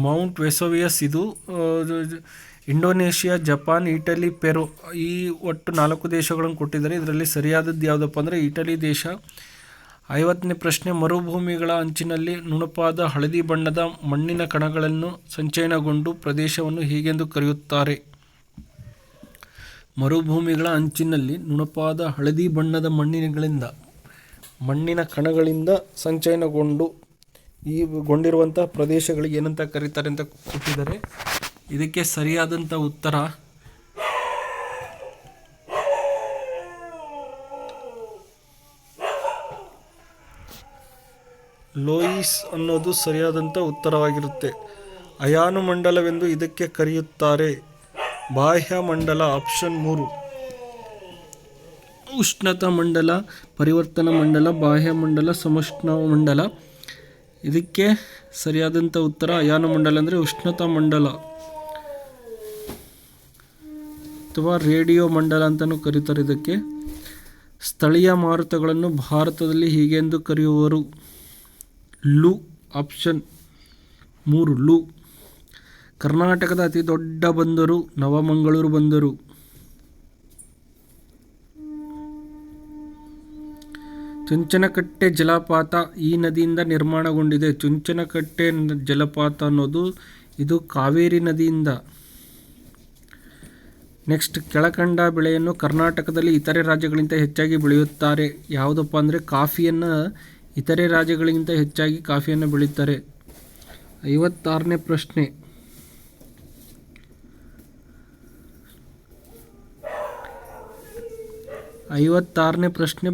ಮೌಂಟ್ ವೆಸೋವಿಯಸ್. ಇದು ಇಂಡೋನೇಷಿಯಾ, ಜಪಾನ್, ಇಟಲಿ, ಪೆರು ಈ ಒಟ್ಟು 4 ದೇಶಗಳನ್ನು ಕೊಟ್ಟಿದ್ದಾರೆ. ಇದರಲ್ಲಿ ಸರಿಯಾದದ್ದು ಯಾವುದಪ್ಪ ಅಂದರೆ ಇಟಲಿ ದೇಶ. 50ನೇ ಪ್ರಶ್ನೆ, ಮರುಭೂಮಿಗಳ ಅಂಚಿನಲ್ಲಿ ನುಣುಪಾದ ಹಳದಿ ಬಣ್ಣದ ಮಣ್ಣಿನ ಕಣಗಳನ್ನು ಸಂಚಯನಗೊಂಡು ಪ್ರದೇಶವನ್ನು ಹೀಗೆಂದು ಕರೆಯುತ್ತಾರೆ. ಮರುಭೂಮಿಗಳ ಅಂಚಿನಲ್ಲಿ ನುಣುಪಾದ ಹಳದಿ ಬಣ್ಣದ ಮಣ್ಣಿನ ಕಣಗಳಿಂದ ಗೊಂಡಿರುವಂತಹ ಪ್ರದೇಶಗಳಿಗೆ ಏನಂತ ಕರೀತಾರೆ ಅಂತ ಕೊಟ್ಟಿದ್ದಾರೆ. ಇದಕ್ಕೆ ಸರಿಯಾದಂಥ ಉತ್ತರ ಲೋಯಿಸ್ ಅನ್ನೋದು ಸರಿಯಾದಂಥ ಉತ್ತರವಾಗಿರುತ್ತೆ. ಅಯಾನು ಮಂಡಲವೆಂದು ಇದಕ್ಕೆ ಕರೆಯುತ್ತಾರೆ. ಬಾಹ್ಯ ಮಂಡಲ ಆಪ್ಷನ್ 3. ಉಷ್ಣತಾ ಮಂಡಲ, ಪರಿವರ್ತನಾ ಮಂಡಲ, ಬಾಹ್ಯ ಮಂಡಲ, ಸಮೋಷ್ಣ ಮಂಡಲ. ಇದಕ್ಕೆ ಸರಿಯಾದಂಥ ಉತ್ತರ ಅಯಾನು ಮಂಡಲ ಅಂದರೆ ಉಷ್ಣತಾ ಮಂಡಲ ಅಥವಾ ರೇಡಿಯೋ ಮಂಡಲ ಅಂತಲೂ ಕರೀತಾರೆ ಇದಕ್ಕೆ. ಸ್ಥಳೀಯ ಮಾರುತಗಳನ್ನು ಭಾರತದಲ್ಲಿ ಹೀಗೆಂದು ಕರೆಯುವರು. ಲು. ಆಪ್ಷನ್ 3 ಲು. ಕರ್ನಾಟಕದ ಅತಿ ದೊಡ್ಡ ಬಂದರು ನವಮಂಗಳೂರು ಬಂದರು. ಚುಂಚನಕಟ್ಟೆ ಜಲಪಾತ ಈ ನದಿಯಿಂದ ನಿರ್ಮಾಣಗೊಂಡಿದೆ. ಚುಂಚನಕಟ್ಟೆ ಜಲಪಾತ ಅನ್ನೋದು ಇದು ಕಾವೇರಿ ನದಿಯಿಂದ. ನೆಕ್ಸ್ಟ್, ಕೆಳಕಂಡ ಬೆಳೆಯನ್ನು ಕರ್ನಾಟಕದಲ್ಲಿ ಇತರೆ ರಾಜ್ಯಗಳಿಗಿಂತ ಹೆಚ್ಚಾಗಿ ಬೆಳೆಯುತ್ತಾರೆ. ಯಾವುದಪ್ಪ ಅಂದರೆ ಕಾಫಿಯನ್ನು ಇತರೆ ರಾಜ್ಯಗಳಿಗಿಂತ ಹೆಚ್ಚಾಗಿ ಕಾಫಿಯನ್ನು ಬೆಳೆಯುತ್ತಾರೆ. 56ನೇ ಪ್ರಶ್ನೆ,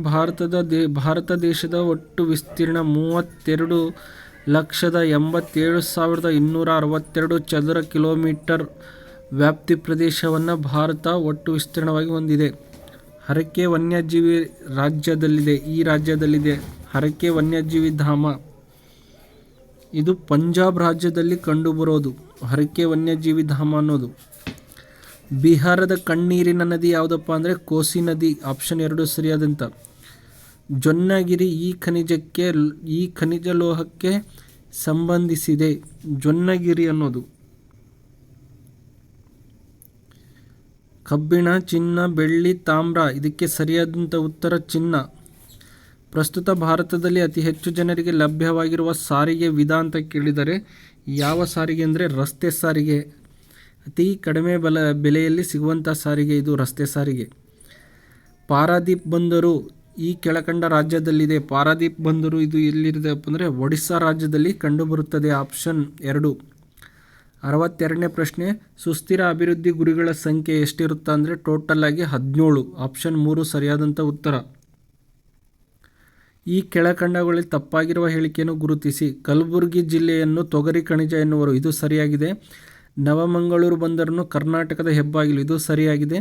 ಭಾರತ ದೇಶದ ಒಟ್ಟು ವಿಸ್ತೀರ್ಣ 32,87,262 ಚದರ ಕಿಲೋಮೀಟರ್ ವ್ಯಾಪ್ತಿ ಪ್ರದೇಶವನ್ನು ಭಾರತ ಒಟ್ಟು ವಿಸ್ತೀರ್ಣವಾಗಿ ಹೊಂದಿದೆ. ಹರಕೆ ವನ್ಯಜೀವಿ ಈ ರಾಜ್ಯದಲ್ಲಿದೆ. ಹರಕೆ ವನ್ಯಜೀವಿ ಧಾಮ ಇದು ಪಂಜಾಬ್ ರಾಜ್ಯದಲ್ಲಿ ಕಂಡುಬರೋದು. ಹರಕೆ ವನ್ಯಜೀವಿ ಧಾಮ ಅನ್ನೋದು. ಬಿಹಾರದ ಕಣ್ಣೀರಿನ ನದಿ ಯಾವುದಪ್ಪ ಅಂದರೆ ಕೋಸಿ ನದಿ. ಆಪ್ಷನ್ 2 ಸರಿಯಾದಂಥ. ಜೊನ್ನಗಿರಿ ಈ ಖನಿಜ ಲೋಹಕ್ಕೆ ಸಂಬಂಧಿಸಿದೆ. ಜೊನ್ನಗಿರಿ ಅನ್ನೋದು ಕಬ್ಬಿಣ, ಚಿನ್ನ, ಬೆಳ್ಳಿ, ತಾಮ್ರ. ಇದಕ್ಕೆ ಸರಿಯಾದಂಥ ಉತ್ತರ ಚಿನ್ನ. ಪ್ರಸ್ತುತ ಭಾರತದಲ್ಲಿ ಅತಿ ಹೆಚ್ಚು ಜನರಿಗೆ ಲಭ್ಯವಾಗಿರುವ ಸಾರಿಗೆ ವಿಧ ಅಂತ ಕೇಳಿದರೆ ಯಾವ ಸಾರಿಗೆ ಅಂದರೆ ರಸ್ತೆ ಸಾರಿಗೆ. ಅತಿ ಕಡಿಮೆ ಬೆಲೆಯಲ್ಲಿ ಸಿಗುವಂಥ ಸಾರಿಗೆ ಇದು ರಸ್ತೆ ಸಾರಿಗೆ. ಪಾರಾದೀಪ್ ಬಂದರು ಈ ಕೆಳಕಂಡ ರಾಜ್ಯದಲ್ಲಿದೆ. ಪಾರಾದೀಪ್ ಬಂದರು ಇದು ಎಲ್ಲಿರುತ್ತಪ್ಪ ಅಂದರೆ ಒಡಿಸ್ಸಾ ರಾಜ್ಯದಲ್ಲಿ ಕಂಡುಬರುತ್ತದೆ. ಆಪ್ಷನ್ 2. 62ನೇ ಪ್ರಶ್ನೆ, ಸುಸ್ಥಿರ ಅಭಿವೃದ್ಧಿ ಗುರಿಗಳ ಸಂಖ್ಯೆ ಎಷ್ಟಿರುತ್ತೆ ಅಂದರೆ ಟೋಟಲ್ ಆಗಿ 17. ಆಪ್ಷನ್ 3 ಸರಿಯಾದಂಥ ಉತ್ತರ. ಈ ಕೆಳಕಂಡಗಳಲ್ಲಿ ತಪ್ಪಾಗಿರುವ ಹೇಳಿಕೆಯನ್ನು ಗುರುತಿಸಿ. ಕಲಬುರಗಿ ಜಿಲ್ಲೆಯನ್ನು ತೊಗರಿ ಖನಿಜ ಎನ್ನುವರು. ಇದು ಸರಿಯಾಗಿದೆ. ನವಮಂಗಳೂರು ಬಂದರನ್ನು ಕರ್ನಾಟಕದ ಹೆಬ್ಬಾಗಿಲು. ಇದು ಸರಿಯಾಗಿದೆ.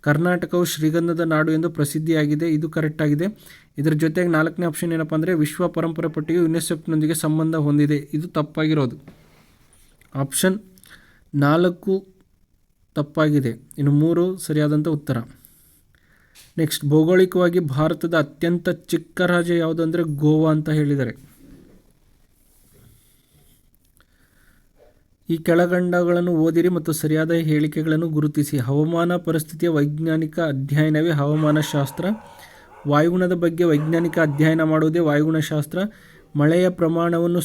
ಕರ್ನಾಟಕವು ಶ್ರೀಗಂಧದ ನಾಡು ಎಂದು ಪ್ರಸಿದ್ಧಿಯಾಗಿದೆ. ಇದು ಕರೆಕ್ಟ್ ಆಗಿದೆ. ಇದರ ಜೊತೆಗೆ 4ನೇ ಆಪ್ಷನ್ ಏನಪ್ಪ ಅಂದರೆ ವಿಶ್ವ ಪರಂಪರೆ ಪಟ್ಟಿಗೆ ಯುನೆಸ್ಕೋನೊಂದಿಗೆ ಸಂಬಂಧ ಹೊಂದಿದೆ. ಇದು ತಪ್ಪಾಗಿರೋದು. ಆಪ್ಷನ್ 4 ತಪ್ಪಾಗಿದೆ. ಇನ್ನು 3 ಸರಿಯಾದಂಥ ಉತ್ತರ. ನೆಕ್ಸ್ಟ್, ಭೌಗೋಳಿಕವಾಗಿ ಭಾರತದ ಅತ್ಯಂತ ಚಿಕ್ಕ ರಾಜ್ಯ ಯಾವುದು ಅಂದರೆ ಗೋವಾ ಅಂತ ಹೇಳಿದ್ದಾರೆ. ಈ ಕೆಳಕಂಡಗಳನ್ನು ಓದಿರಿ ಮತ್ತು ಸರಿಯಾದ ಹೇಳಿಕೆಗಳನ್ನು ಗುರುತಿಸಿ. ಹವಾಮಾನ ಪರಿಸ್ಥಿತಿಯ ವೈಜ್ಞಾನಿಕ ಅಧ್ಯಯನವೇ ಹವಾಮಾನಶಾಸ್ತ್ರ. ವಾಯುಗುಣದ ಬಗ್ಗೆ ವೈಜ್ಞಾನಿಕ ಅಧ್ಯಯನ ಮಾಡುವುದೇ ವಾಯುಗುಣಶಾಸ್ತ್ರ. ಮಳೆಯ ಪ್ರಮಾಣವನ್ನು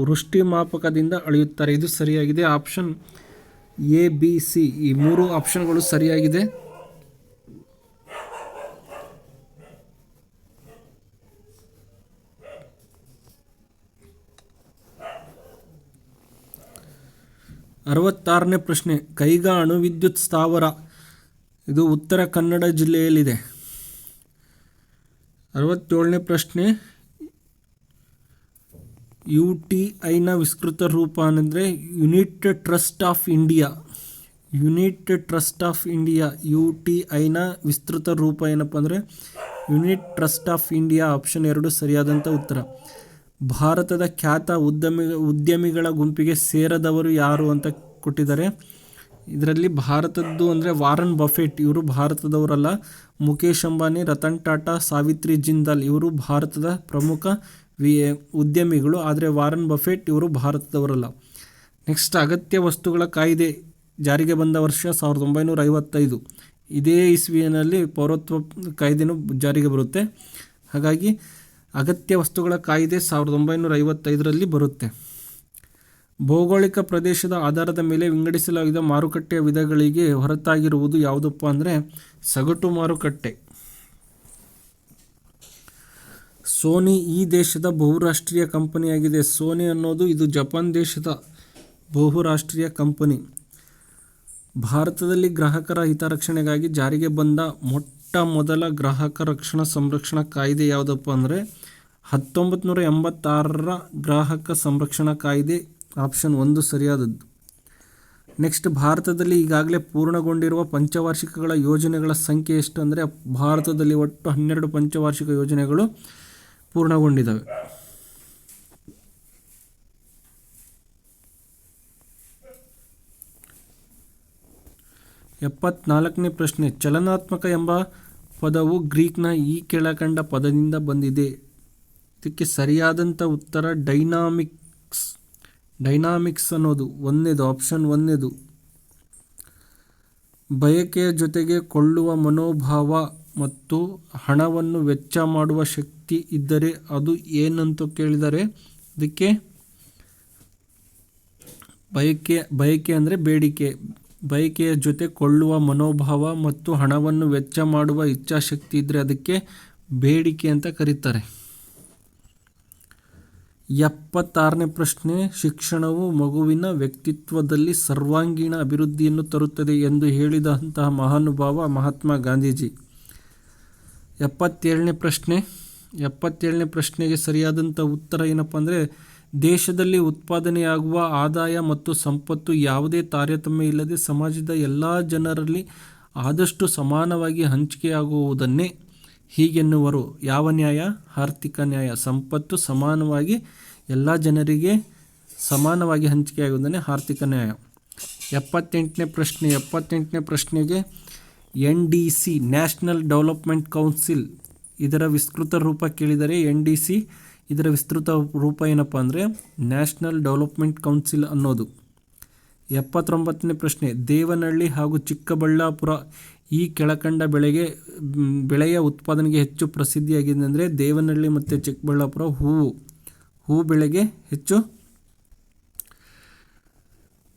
ವೃಷ್ಟಿ ಮಾಪಕದಿಂದ ಅಳೆಯುತ್ತಾರೆ. ಇದು ಸರಿಯಾಗಿದೆ. ಆಪ್ಷನ್ ಎ, ಬಿ, ಸಿ ಈ 3 ಆಪ್ಷನ್ಗಳು ಸರಿಯಾಗಿದೆ. ಅರವತ್ತಾರನೇ ಪ್ರಶ್ನೆ, ಕೈಗಾ ಅಣುವಿದ್ಯುತ್ ಸ್ಥಾವರ ಇದು ಉತ್ತರ ಕನ್ನಡ ಜಿಲ್ಲೆಯಲ್ಲಿದೆ. 67ನೇ ಪ್ರಶ್ನೆ, UTIನ ವಿಸ್ತೃತ ರೂಪ ಅಂದರೆ unit trust of India. Unit trust of India UTIನ ವಿಸ್ತೃತ ರೂಪ ಏನಪ್ಪ ಅಂದರೆ unit trust of India. Option 2 ಸರಿಯಾದಂಥ ಉತ್ತರ. ಭಾರತದ ಖ್ಯಾತ ಉದ್ಯಮಿಗಳ ಗುಂಪಿಗೆ ಸೇರದವರು ಯಾರು ಅಂತ ಕೊಟ್ಟಿದ್ದಾರೆ. ಇದರಲ್ಲಿ ಭಾರತದ್ದು ಅಂದರೆ ವಾರನ್ ಬಫೆಟ್ ಇವರು ಭಾರತದವರಲ್ಲ. ಮುಖೇಶ್ ಅಂಬಾನಿ, ರತನ್ ಟಾಟಾ, ಸಾವಿತ್ರಿ ಜಿಂದಾಲ್ ಇವರು ಭಾರತದ ಪ್ರಮುಖ ಉದ್ಯಮಿಗಳು. ಆದರೆ ವಾರನ್ ಬಫೆಟ್ ಇವರು ಭಾರತದವರಲ್ಲ. ನೆಕ್ಸ್ಟ್, ಅಗತ್ಯ ವಸ್ತುಗಳ ಕಾಯ್ದೆ ಜಾರಿಗೆ ಬಂದ ವರ್ಷ 1955. ಇದೇ ಇಸ್ವಿಯಲ್ಲಿ ಪೌರತ್ವ ಕಾಯ್ದೆನೂ ಜಾರಿಗೆ ಬರುತ್ತೆ. ಹಾಗಾಗಿ ಅಗತ್ಯ ವಸ್ತುಗಳ ಕಾಯ್ದೆ 1955ರಲ್ಲಿ ಬರುತ್ತೆ. ಭೌಗೋಳಿಕ ಪ್ರದೇಶದ ಆಧಾರದ ಮೇಲೆ ವಿಂಗಡಿಸಲಾಗಿದ್ದ ಮಾರುಕಟ್ಟೆಯ ವಿಧಗಳಿಗೆ ಹೊರತಾಗಿರುವುದು ಯಾವುದಪ್ಪ ಅಂದರೆ ಸಗಟು ಮಾರುಕಟ್ಟೆ. ಸೋನಿ ಈ ದೇಶದ ಬಹುರಾಷ್ಟ್ರೀಯ ಕಂಪನಿಯಾಗಿದೆ. ಸೋನಿ ಅನ್ನೋದು ಇದು ಜಪಾನ್ ದೇಶದ ಬಹುರಾಷ್ಟ್ರೀಯ ಕಂಪನಿ. ಭಾರತದಲ್ಲಿ ಗ್ರಾಹಕರ ಹಿತರಕ್ಷಣೆಗಾಗಿ ಜಾರಿಗೆ ಬಂದ ಮೊಟ್ಟ ಮೊದಲ ಗ್ರಾಹಕ ರಕ್ಷಣಾ ಸಂರಕ್ಷಣಾ ಕಾಯ್ದೆ ಯಾವುದಪ್ಪ ಅಂದರೆ 1986ರ ಗ್ರಾಹಕ ಸಂರಕ್ಷಣಾ ಕಾಯ್ದೆ. ಆಪ್ಷನ್ 1 ಸರಿಯಾದದ್ದು. ನೆಕ್ಸ್ಟ್, ಭಾರತದಲ್ಲಿ ಈಗಾಗಲೇ ಪೂರ್ಣಗೊಂಡಿರುವ ಪಂಚವಾರ್ಷಿಕಗಳ ಯೋಜನೆಗಳ ಸಂಖ್ಯೆ ಎಷ್ಟು ಅಂದರೆ ಭಾರತದಲ್ಲಿ ಒಟ್ಟು 12 ಪಂಚವಾರ್ಷಿಕ ಯೋಜನೆಗಳು ಪೂರ್ಣಗೊಂಡಿದ್ದಾವೆ. 74ನೇ ಪ್ರಶ್ನೆ, ಚಲನಾತ್ಮಕ ಎಂಬ ಪದವು ಗ್ರೀಕ್ನ ಈ ಕೆಳಕಂಡ ಪದದಿಂದ ಬಂದಿದೆ. ಇದಕ್ಕೆ ಸರಿಯಾದಂಥ ಉತ್ತರ ಡೈನಾಮಿಕ್ಸ್. ಡೈನಾಮಿಕ್ಸ್ ಅನ್ನೋದು ಒಂದನೇದು, ಆಪ್ಷನ್ 1ನೇದು. ಬಯಕೆಯ ಜೊತೆಗೆ ಕೊಳ್ಳುವ ಮನೋಭಾವ ಮತ್ತು ಹಣವನ್ನು ವೆಚ್ಚ ಮಾಡುವ ಶಕ್ತಿ ಇದ್ದರೆ ಅದು ಏನಂತ ಕೇಳಿದರೆ ಅದಕ್ಕೆ ಬಯಕೆ ಅಂದರೆ ಬೇಡಿಕೆ. ಬಯಕೆಯ ಜೊತೆ ಕೊಳ್ಳುವ ಮನೋಭಾವ ಮತ್ತು ಹಣವನ್ನು ವೆಚ್ಚ ಮಾಡುವ ಇಚ್ಛಾಶಕ್ತಿ ಇದ್ದರೆ ಅದಕ್ಕೆ ಬೇಡಿಕೆ ಅಂತ ಕರೀತಾರೆ. 76ನೇ ಪ್ರಶ್ನೆ, ಶಿಕ್ಷಣವು ಮಗುವಿನ ವ್ಯಕ್ತಿತ್ವದಲ್ಲಿ ಸರ್ವಾಂಗೀಣ ಅಭಿವೃದ್ಧಿಯನ್ನು ತರುತ್ತದೆ ಎಂದು ಹೇಳಿದಂತಹ ಮಹಾನುಭಾವ ಮಹಾತ್ಮ ಗಾಂಧೀಜಿ. 77ನೇ ಪ್ರಶ್ನೆಗೆ ಸರಿಯಾದಂಥ ಉತ್ತರ ಏನಪ್ಪ ಅಂದರೆ ದೇಶದಲ್ಲಿ ಉತ್ಪಾದನೆಯಾಗುವ ಆದಾಯ ಮತ್ತು ಸಂಪತ್ತು ಯಾವುದೇ ತಾರತಮ್ಯ ಇಲ್ಲದೆ ಸಮಾಜದ ಎಲ್ಲ ಜನರಲ್ಲಿ ಆದಷ್ಟು ಸಮಾನವಾಗಿ ಹಂಚಿಕೆಯಾಗುವುದನ್ನೇ ಹೀಗೆನ್ನುವರು. ಯಾವ ನ್ಯಾಯ? ಆರ್ಥಿಕ ನ್ಯಾಯ. ಸಂಪತ್ತು ಸಮಾನವಾಗಿ ಎಲ್ಲ ಜನರಿಗೆ ಸಮಾನವಾಗಿ ಹಂಚಿಕೆಯಾಗುವುದನ್ನೇ ಆರ್ಥಿಕ ನ್ಯಾಯ. 78ನೇ ಪ್ರಶ್ನೆಗೆ NDC ನ್ಯಾಷನಲ್ ಡೆವಲಪ್ಮೆಂಟ್ ಕೌನ್ಸಿಲ್ ಇದರ ವಿಸ್ತೃತ ರೂಪ ಕೇಳಿದರೆ NDC ಇದರ ವಿಸ್ತೃತ ರೂಪ ಏನಪ್ಪ ಅಂದರೆ ನ್ಯಾಷನಲ್ ಡೆವಲಪ್ಮೆಂಟ್ ಕೌನ್ಸಿಲ್ ಅನ್ನೋದು. 79ನೇ ಪ್ರಶ್ನೆ, ದೇವನಹಳ್ಳಿ ಹಾಗೂ ಚಿಕ್ಕಬಳ್ಳಾಪುರ ಈ ಕೆಳಕಂಡ ಬೆಳೆಯ ಉತ್ಪಾದನೆಗೆ ಹೆಚ್ಚು ಪ್ರಸಿದ್ಧಿಯಾಗಿದೆ ಅಂದರೆ ದೇವನಹಳ್ಳಿ ಮತ್ತು ಚಿಕ್ಕಬಳ್ಳಾಪುರ ಹೂವು ಬೆಳೆಗೆ ಹೆಚ್ಚು.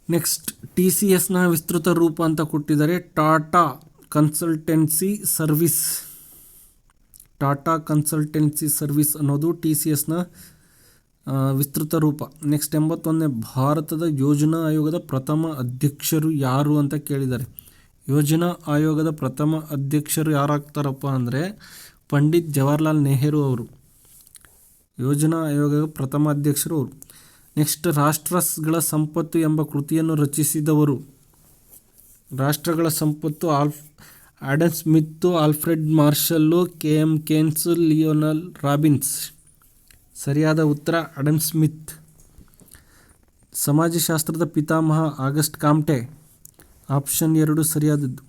ನೆಕ್ಸ್ಟ್, TCSನ ವಿಸ್ತೃತ ರೂಪ ಅಂತ ಕೊಟ್ಟಿದ್ದಾರೆ ಟಾಟಾ ಕನ್ಸಲ್ಟೆನ್ಸಿ ಸರ್ವಿಸ್ ಅನ್ನೋದು TCSನ ವಿಸ್ತೃತ ರೂಪ. ನೆಕ್ಸ್ಟ್, 81ನೇ ಭಾರತದ ಯೋಜನಾ ಆಯೋಗದ ಪ್ರಥಮ ಅಧ್ಯಕ್ಷರು ಯಾರು ಅಂತ ಕೇಳಿದ್ದಾರೆ. ಯೋಜನಾ ಆಯೋಗದ ಪ್ರಥಮ ಅಧ್ಯಕ್ಷರು ಯಾರಾಗ್ತಾರಪ್ಪ ಅಂದರೆ ಪಂಡಿತ್ ಜವಾಹರ್ಲಾಲ್ ನೆಹರು ಅವರು ಯೋಜನಾ ಆಯೋಗದ ಪ್ರಥಮ ಅಧ್ಯಕ್ಷರು ಅವರು. ನೆಕ್ಸ್ಟ್, ರಾಷ್ಟ್ರಗಳ ಸಂಪತ್ತು ಎಂಬ ಕೃತಿಯನ್ನು ರಚಿಸಿದವರು. ರಾಷ್ಟ್ರಗಳ ಸಂಪತ್ತು Adam Smith, Alfred Marshall, KM Keynes, Lionel Robbins. ಸರಿಯಾದ ಉತ್ತರ ಆಡಮ್ ಸ್ಮಿತ್. ಸಮಾಜಶಾಸ್ತ್ರದ ಪಿತಾಮಹ ಆಗಸ್ಟ್ ಕಾಮ್ಟೆ. ಆಪ್ಷನ್ 2 ಸರಿಯಾದದ್ದು.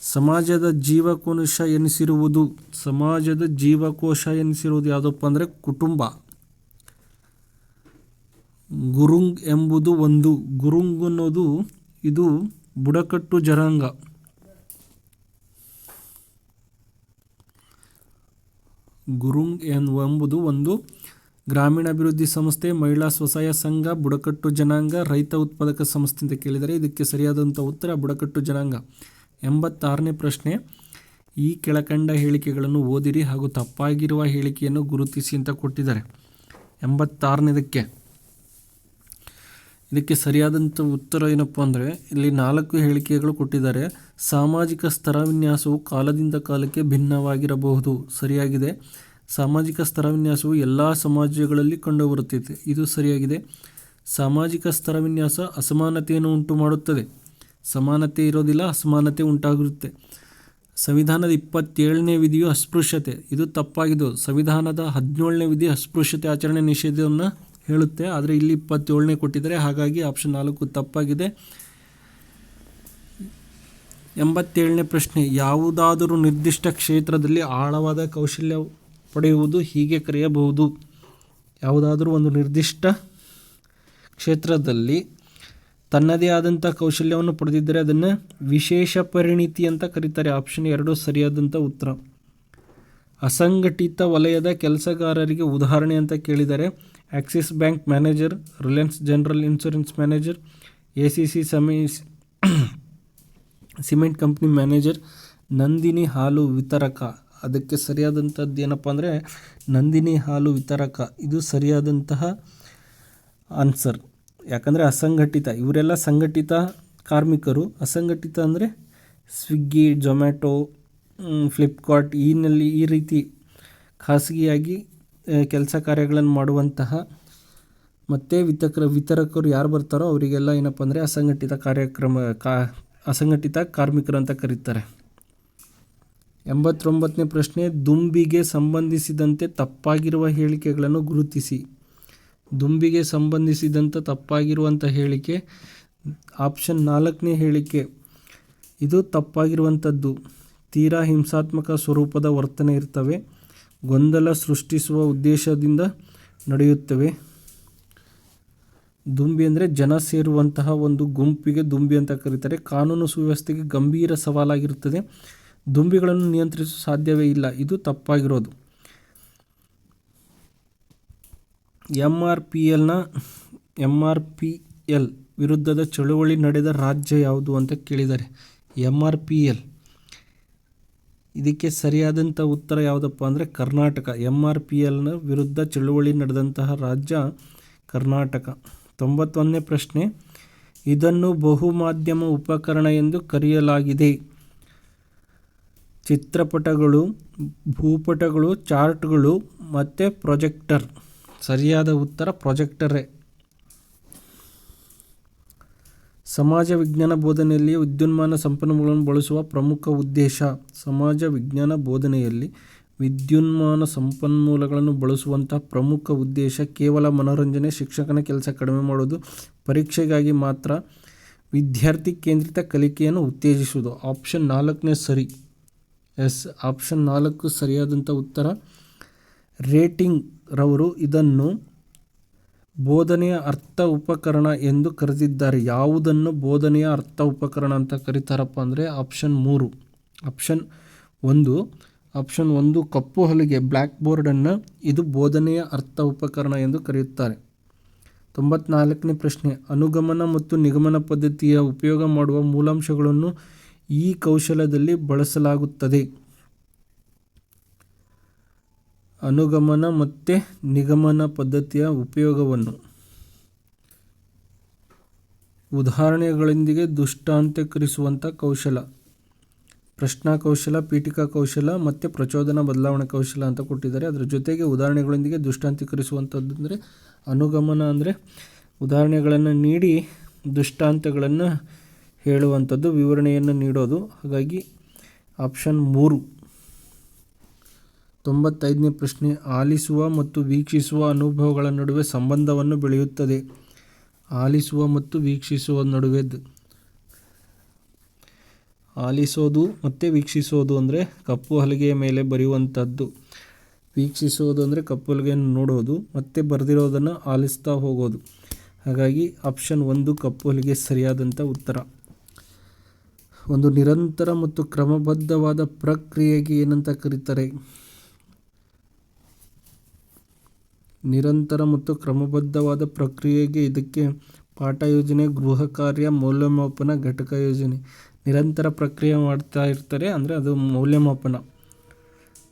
ಸಮಾಜದ ಜೀವಕೋಶ ಎನಿಸಿರುವುದು ಯಾವುದಪ್ಪ ಅಂದರೆ ಕುಟುಂಬ. ಗುರುಂಗ್ ಎಂಬುದು ಒಂದು. ಗುರುಂಗ್ ಅನ್ನೋದು ಇದು ಬುಡಕಟ್ಟು ಜನಾಂಗ. ಗುರುಂಗ್ ಎಂಬುದು ಒಂದು ಗ್ರಾಮೀಣಾಭಿವೃದ್ಧಿ ಸಂಸ್ಥೆ, ಮಹಿಳಾ ಸ್ವಸಹಾಯ ಸಂಘ, ಬುಡಕಟ್ಟು ಜನಾಂಗ, ರೈತ ಉತ್ಪಾದಕ ಸಂಸ್ಥೆ ಅಂತ ಕೇಳಿದರೆ ಇದಕ್ಕೆ ಸರಿಯಾದಂಥ ಉತ್ತರ ಬುಡಕಟ್ಟು ಜನಾಂಗ. 86ನೇ ಪ್ರಶ್ನೆ, ಈ ಕೆಳಕಂಡ ಹೇಳಿಕೆಗಳನ್ನು ಓದಿರಿ ಹಾಗೂ ತಪ್ಪಾಗಿರುವ ಹೇಳಿಕೆಯನ್ನು ಗುರುತಿಸಿ ಅಂತ ಕೊಟ್ಟಿದ್ದಾರೆ. 86ನೇದಕ್ಕೆ ಇದಕ್ಕೆ ಸರಿಯಾದಂಥ ಉತ್ತರ ಏನಪ್ಪ ಅಂದರೆ ಇಲ್ಲಿ 4 ಹೇಳಿಕೆಗಳು ಕೊಟ್ಟಿದ್ದಾರೆ. ಸಾಮಾಜಿಕ ಸ್ತರವಿನ್ಯಾಸವು ಕಾಲದಿಂದ ಕಾಲಕ್ಕೆ ಭಿನ್ನವಾಗಿರಬಹುದು. ಸರಿಯಾಗಿದೆ. ಸಾಮಾಜಿಕ ಸ್ತರವಿನ್ಯಾಸವು ಎಲ್ಲ ಸಮಾಜಗಳಲ್ಲಿ ಕಂಡುಬರುತ್ತದೆ. ಇದು ಸರಿಯಾಗಿದೆ. ಸಾಮಾಜಿಕ ಸ್ತರವಿನ್ಯಾಸ ಅಸಮಾನತೆಯನ್ನು ಉಂಟು ಮಾಡುತ್ತದೆ. ಸಮಾನತೆ ಇರೋದಿಲ್ಲ, ಅಸಮಾನತೆ ಉಂಟಾಗಿರುತ್ತೆ. ಸಂವಿಧಾನದ 27ನೇ ವಿಧಿಯು ಅಸ್ಪೃಶ್ಯತೆ, ಇದು ತಪ್ಪಾಗಿದ್ದು. ಸಂವಿಧಾನದ 17ನೇ ವಿಧಿ ಅಸ್ಪೃಶ್ಯತೆ ಆಚರಣೆ ನಿಷೇಧವನ್ನು ಹೇಳುತ್ತೆ. ಆದರೆ ಇಲ್ಲಿ 27ನೇ ಕೊಟ್ಟಿದ್ದಾರೆ, ಹಾಗಾಗಿ ಆಪ್ಷನ್ 4 ತಪ್ಪಾಗಿದೆ. 87ನೇ ಪ್ರಶ್ನೆ, ಯಾವುದಾದರೂ ನಿರ್ದಿಷ್ಟ ಕ್ಷೇತ್ರದಲ್ಲಿ ಆಳವಾದ ಕೌಶಲ್ಯ ಪಡೆಯುವುದು ಹೀಗೆ ಕರೆಯಬಹುದು. ಯಾವುದಾದರೂ ಒಂದು ನಿರ್ದಿಷ್ಟ ಕ್ಷೇತ್ರದಲ್ಲಿ ತನ್ನದೇ ಆದಂಥ ಕೌಶಲ್ಯವನ್ನು ಪಡೆದಿದ್ದರೆ ಅದನ್ನು ವಿಶೇಷ ಪರಿಣಿತಿ ಅಂತ ಕರೀತಾರೆ. ಆಪ್ಷನ್ 2 ಸರಿಯಾದಂಥ ಉತ್ತರ. ಅಸಂಘಟಿತ ವಲಯದ ಕೆಲಸಗಾರರಿಗೆ ಉದಾಹರಣೆ ಅಂತ ಕೇಳಿದ್ದಾರೆ. Axis bank manager, Reliance general insurance manager, ACC cement company manager, Nandini ಹಾಲು ವಿತರಕ. ಅದಕ್ಕೆ ಸರಿಯಾದಂಥದ್ದು ಏನಪ್ಪ ಅಂದರೆ ನಂದಿನಿ ಹಾಲು ವಿತರಕ. ಇದು ಸರಿಯಾದಂತಹ ಆನ್ಸರ್. ಯಾಕಂದರೆ ಅಸಂಘಟಿತ, ಇವರೆಲ್ಲ ಸಂಘಟಿತ ಕಾರ್ಮಿಕರು. ಅಸಂಘಟಿತ ಅಂದರೆ ಸ್ವಿಗ್ಗಿ, ಝೊಮ್ಯಾಟೊ, ಫ್ಲಿಪ್ಕಾರ್ಟ್ ಈ ರೀತಿ ಖಾಸಗಿಯಾಗಿ ಕೆಲಸ ಕಾರ್ಯಗಳನ್ನು ಮಾಡುವಂತಹ ಮತ್ತು ವಿತರಕರು ಯಾರು ಬರ್ತಾರೋ ಅವರಿಗೆಲ್ಲ ಏನಪ್ಪ ಅಂದರೆ ಅಸಂಘಟಿತ ಕಾರ್ಮಿಕರು ಅಂತ ಕರೀತಾರೆ. 89ನೇ ಪ್ರಶ್ನೆ, ದುಂಬಿಗೆ ಸಂಬಂಧಿಸಿದಂತೆ ತಪ್ಪಾಗಿರುವ ಹೇಳಿಕೆಗಳನ್ನು ಗುರುತಿಸಿ. ದುಂಬಿಗೆ ಸಂಬಂಧಿಸಿದಂಥ ತಪ್ಪಾಗಿರುವಂಥ ಹೇಳಿಕೆ ಆಪ್ಷನ್ 4ನೇ ಹೇಳಿಕೆ. ಇದು ತಪ್ಪಾಗಿರುವಂಥದ್ದು. ತೀರಾ ಹಿಂಸಾತ್ಮಕ ಸ್ವರೂಪದ ವರ್ತನೆ ಇರ್ತವೆ, ಗೊಂದಲ ಸೃಷ್ಟಿಸುವ ಉದ್ದೇಶದಿಂದ ನಡೆಯುತ್ತವೆ. ದುಂಬಿ ಅಂದರೆ ಜನ ಸೇರುವಂತಹ ಒಂದು ಗುಂಪಿಗೆ ದುಂಬಿ ಅಂತ ಕರೀತಾರೆ. ಕಾನೂನು ಸುವ್ಯವಸ್ಥೆಗೆ ಗಂಭೀರ ಸವಾಲಾಗಿರುತ್ತದೆ. ದುಂಬಿಗಳನ್ನು ನಿಯಂತ್ರಿಸಲು ಸಾಧ್ಯವೇ ಇಲ್ಲ. ಇದು ತಪ್ಪಾಗಿರೋದು. MRPL ವಿರುದ್ಧದ ಚಳುವಳಿ ನಡೆದ ರಾಜ್ಯ ಯಾವುದು ಅಂತ ಕೇಳಿದ್ದಾರೆ. MRPL ಇದಕ್ಕೆ ಸರಿಯಾದಂಥ ಉತ್ತರ ಯಾವುದಪ್ಪ ಅಂದರೆ ಕರ್ನಾಟಕ. MRPLನ ವಿರುದ್ಧ ಚಳುವಳಿ ನಡೆದಂತಹ ರಾಜ್ಯ ಕರ್ನಾಟಕ. 91ನೇ ಪ್ರಶ್ನೆ, ಇದನ್ನು ಬಹುಮಾಧ್ಯಮ ಉಪಕರಣ ಎಂದು ಕರೆಯಲಾಗಿದೆ. ಚಿತ್ರಪಟಗಳು, ಭೂಪಟಗಳು, ಚಾರ್ಟ್ಗಳು ಮತ್ತು ಪ್ರೊಜೆಕ್ಟರ್. ಸರಿಯಾದ ಉತ್ತರ ಪ್ರೊಜೆಕ್ಟರೇ. ಸಮಾಜ ವಿಜ್ಞಾನ ಬೋಧನೆಯಲ್ಲಿ ವಿದ್ಯುನ್ಮಾನ ಸಂಪನ್ಮೂಲಗಳನ್ನು ಬಳಸುವ ಪ್ರಮುಖ ಉದ್ದೇಶ. ಸಮಾಜ ವಿಜ್ಞಾನ ಬೋಧನೆಯಲ್ಲಿ ವಿದ್ಯುನ್ಮಾನ ಸಂಪನ್ಮೂಲಗಳನ್ನು ಬಳಸುವಂಥ ಪ್ರಮುಖ ಉದ್ದೇಶ ಕೇವಲ ಮನೋರಂಜನೆ, ಶಿಕ್ಷಕನ ಕೆಲಸ ಕಡಿಮೆ ಮಾಡೋದು, ಪರೀಕ್ಷೆಗಾಗಿ ಮಾತ್ರ, ವಿದ್ಯಾರ್ಥಿ ಕೇಂದ್ರಿತ ಕಲಿಕೆಯನ್ನು ಉತ್ತೇಜಿಸುವುದು. ಆಪ್ಷನ್ 4ನೇ ಸರಿ. ಆಪ್ಷನ್ 4 ಸರಿಯಾದಂಥ ಉತ್ತರ. ರೇಟಿಂಗ್ ರವರು ಇದನ್ನು ಬೋಧನೆಯ ಅರ್ಥ ಉಪಕರಣ ಎಂದು ಕರೆದಿದ್ದಾರೆ. ಯಾವುದನ್ನು ಬೋಧನೆಯ ಅರ್ಥ ಉಪಕರಣ ಅಂತ ಕರೀತಾರಪ್ಪ ಅಂದರೆ ಆಪ್ಷನ್ 3. ಆಪ್ಷನ್ 1 ಕಪ್ಪು ಹಲಗೆ, ಬ್ಲ್ಯಾಕ್ ಬೋರ್ಡನ್ನು ಇದು ಬೋಧನೆಯ ಅರ್ಥ ಉಪಕರಣ ಎಂದು ಕರೆಯುತ್ತಾರೆ. 94ನೇ ಪ್ರಶ್ನೆ, ಅನುಗಮನ ಮತ್ತು ನಿಗಮನ ಪದ್ಧತಿಯ ಉಪಯೋಗ ಮಾಡುವ ಮೂಲಾಂಶಗಳನ್ನು ಈ ಕೌಶಲ್ಯದಲ್ಲಿ ಬಳಸಲಾಗುತ್ತದೆ. ಅನುಗಮನ ಮತ್ತು ನಿಗಮನ ಪದ್ಧತಿಯ ಉಪಯೋಗವನ್ನು ಉದಾಹರಣೆಗಳೊಂದಿಗೆ ದೃಷ್ಟಾಂತೀಕರಿಸುವಂಥ ಕೌಶಲ. ಪ್ರಶ್ನಾ ಕೌಶಲ, ಪೀಠಿಕಾ ಕೌಶಲ ಮತ್ತು ಪ್ರಚೋದನಾ ಬದಲಾವಣೆ ಕೌಶಲ ಅಂತ ಕೊಟ್ಟಿದ್ದಾರೆ. ಅದರ ಜೊತೆಗೆ ಉದಾಹರಣೆಗಳೊಂದಿಗೆ ದೃಷ್ಟಾಂತೀಕರಿಸುವಂಥದ್ದು ಅಂದರೆ ಅನುಗಮನ ಅಂದರೆ ಉದಾಹರಣೆಗಳನ್ನು ನೀಡಿ ದೃಷ್ಟಾಂತಗಳನ್ನು ಹೇಳುವಂಥದ್ದು, ವಿವರಣೆಯನ್ನು ನೀಡೋದು. ಹಾಗಾಗಿ ಆಪ್ಷನ್ 3. 95ನೇ ಪ್ರಶ್ನೆ, ಆಲಿಸುವ ಮತ್ತು ವೀಕ್ಷಿಸುವ ಅನುಭವಗಳ ನಡುವೆ ಸಂಬಂಧವನ್ನು ಬೆಳೆಯುತ್ತದೆ. ಆಲಿಸುವ ಮತ್ತು ವೀಕ್ಷಿಸುವ ನಡುವೆದು ಆಲಿಸೋದು ಮತ್ತು ವೀಕ್ಷಿಸೋದು ಅಂದರೆ ಕಪ್ಪು ಹಲಗೆಯ ಮೇಲೆ ಬರೆಯುವಂಥದ್ದು. ವೀಕ್ಷಿಸೋದು ಅಂದರೆ ಕಪ್ಪು ಹಲಗೆಯನ್ನು ನೋಡೋದು ಮತ್ತು ಬರೆದಿರೋದನ್ನು ಆಲಿಸ್ತಾ ಹೋಗೋದು. ಹಾಗಾಗಿ ಆಪ್ಷನ್ 1 ಕಪ್ಪು ಹಲಗೆ ಸರಿಯಾದಂಥ ಉತ್ತರ. ಒಂದು ನಿರಂತರ ಮತ್ತು ಕ್ರಮಬದ್ಧವಾದ ಪ್ರಕ್ರಿಯೆಗೆ ಏನಂತ ಕರೀತಾರೆ? ನಿರಂತರ ಮತ್ತು ಕ್ರಮಬದ್ಧವಾದ ಪ್ರಕ್ರಿಯೆಗೆ ಇದಕ್ಕೆ ಪಾಠ ಯೋಜನೆ, ಗೃಹ ಕಾರ್ಯ, ಮೌಲ್ಯಮಾಪನ, ಘಟಕ ಯೋಜನೆ. ನಿರಂತರ ಪ್ರಕ್ರಿಯೆ ಮಾಡ್ತಾ ಇರ್ತಾರೆ ಅಂದರೆ ಅದು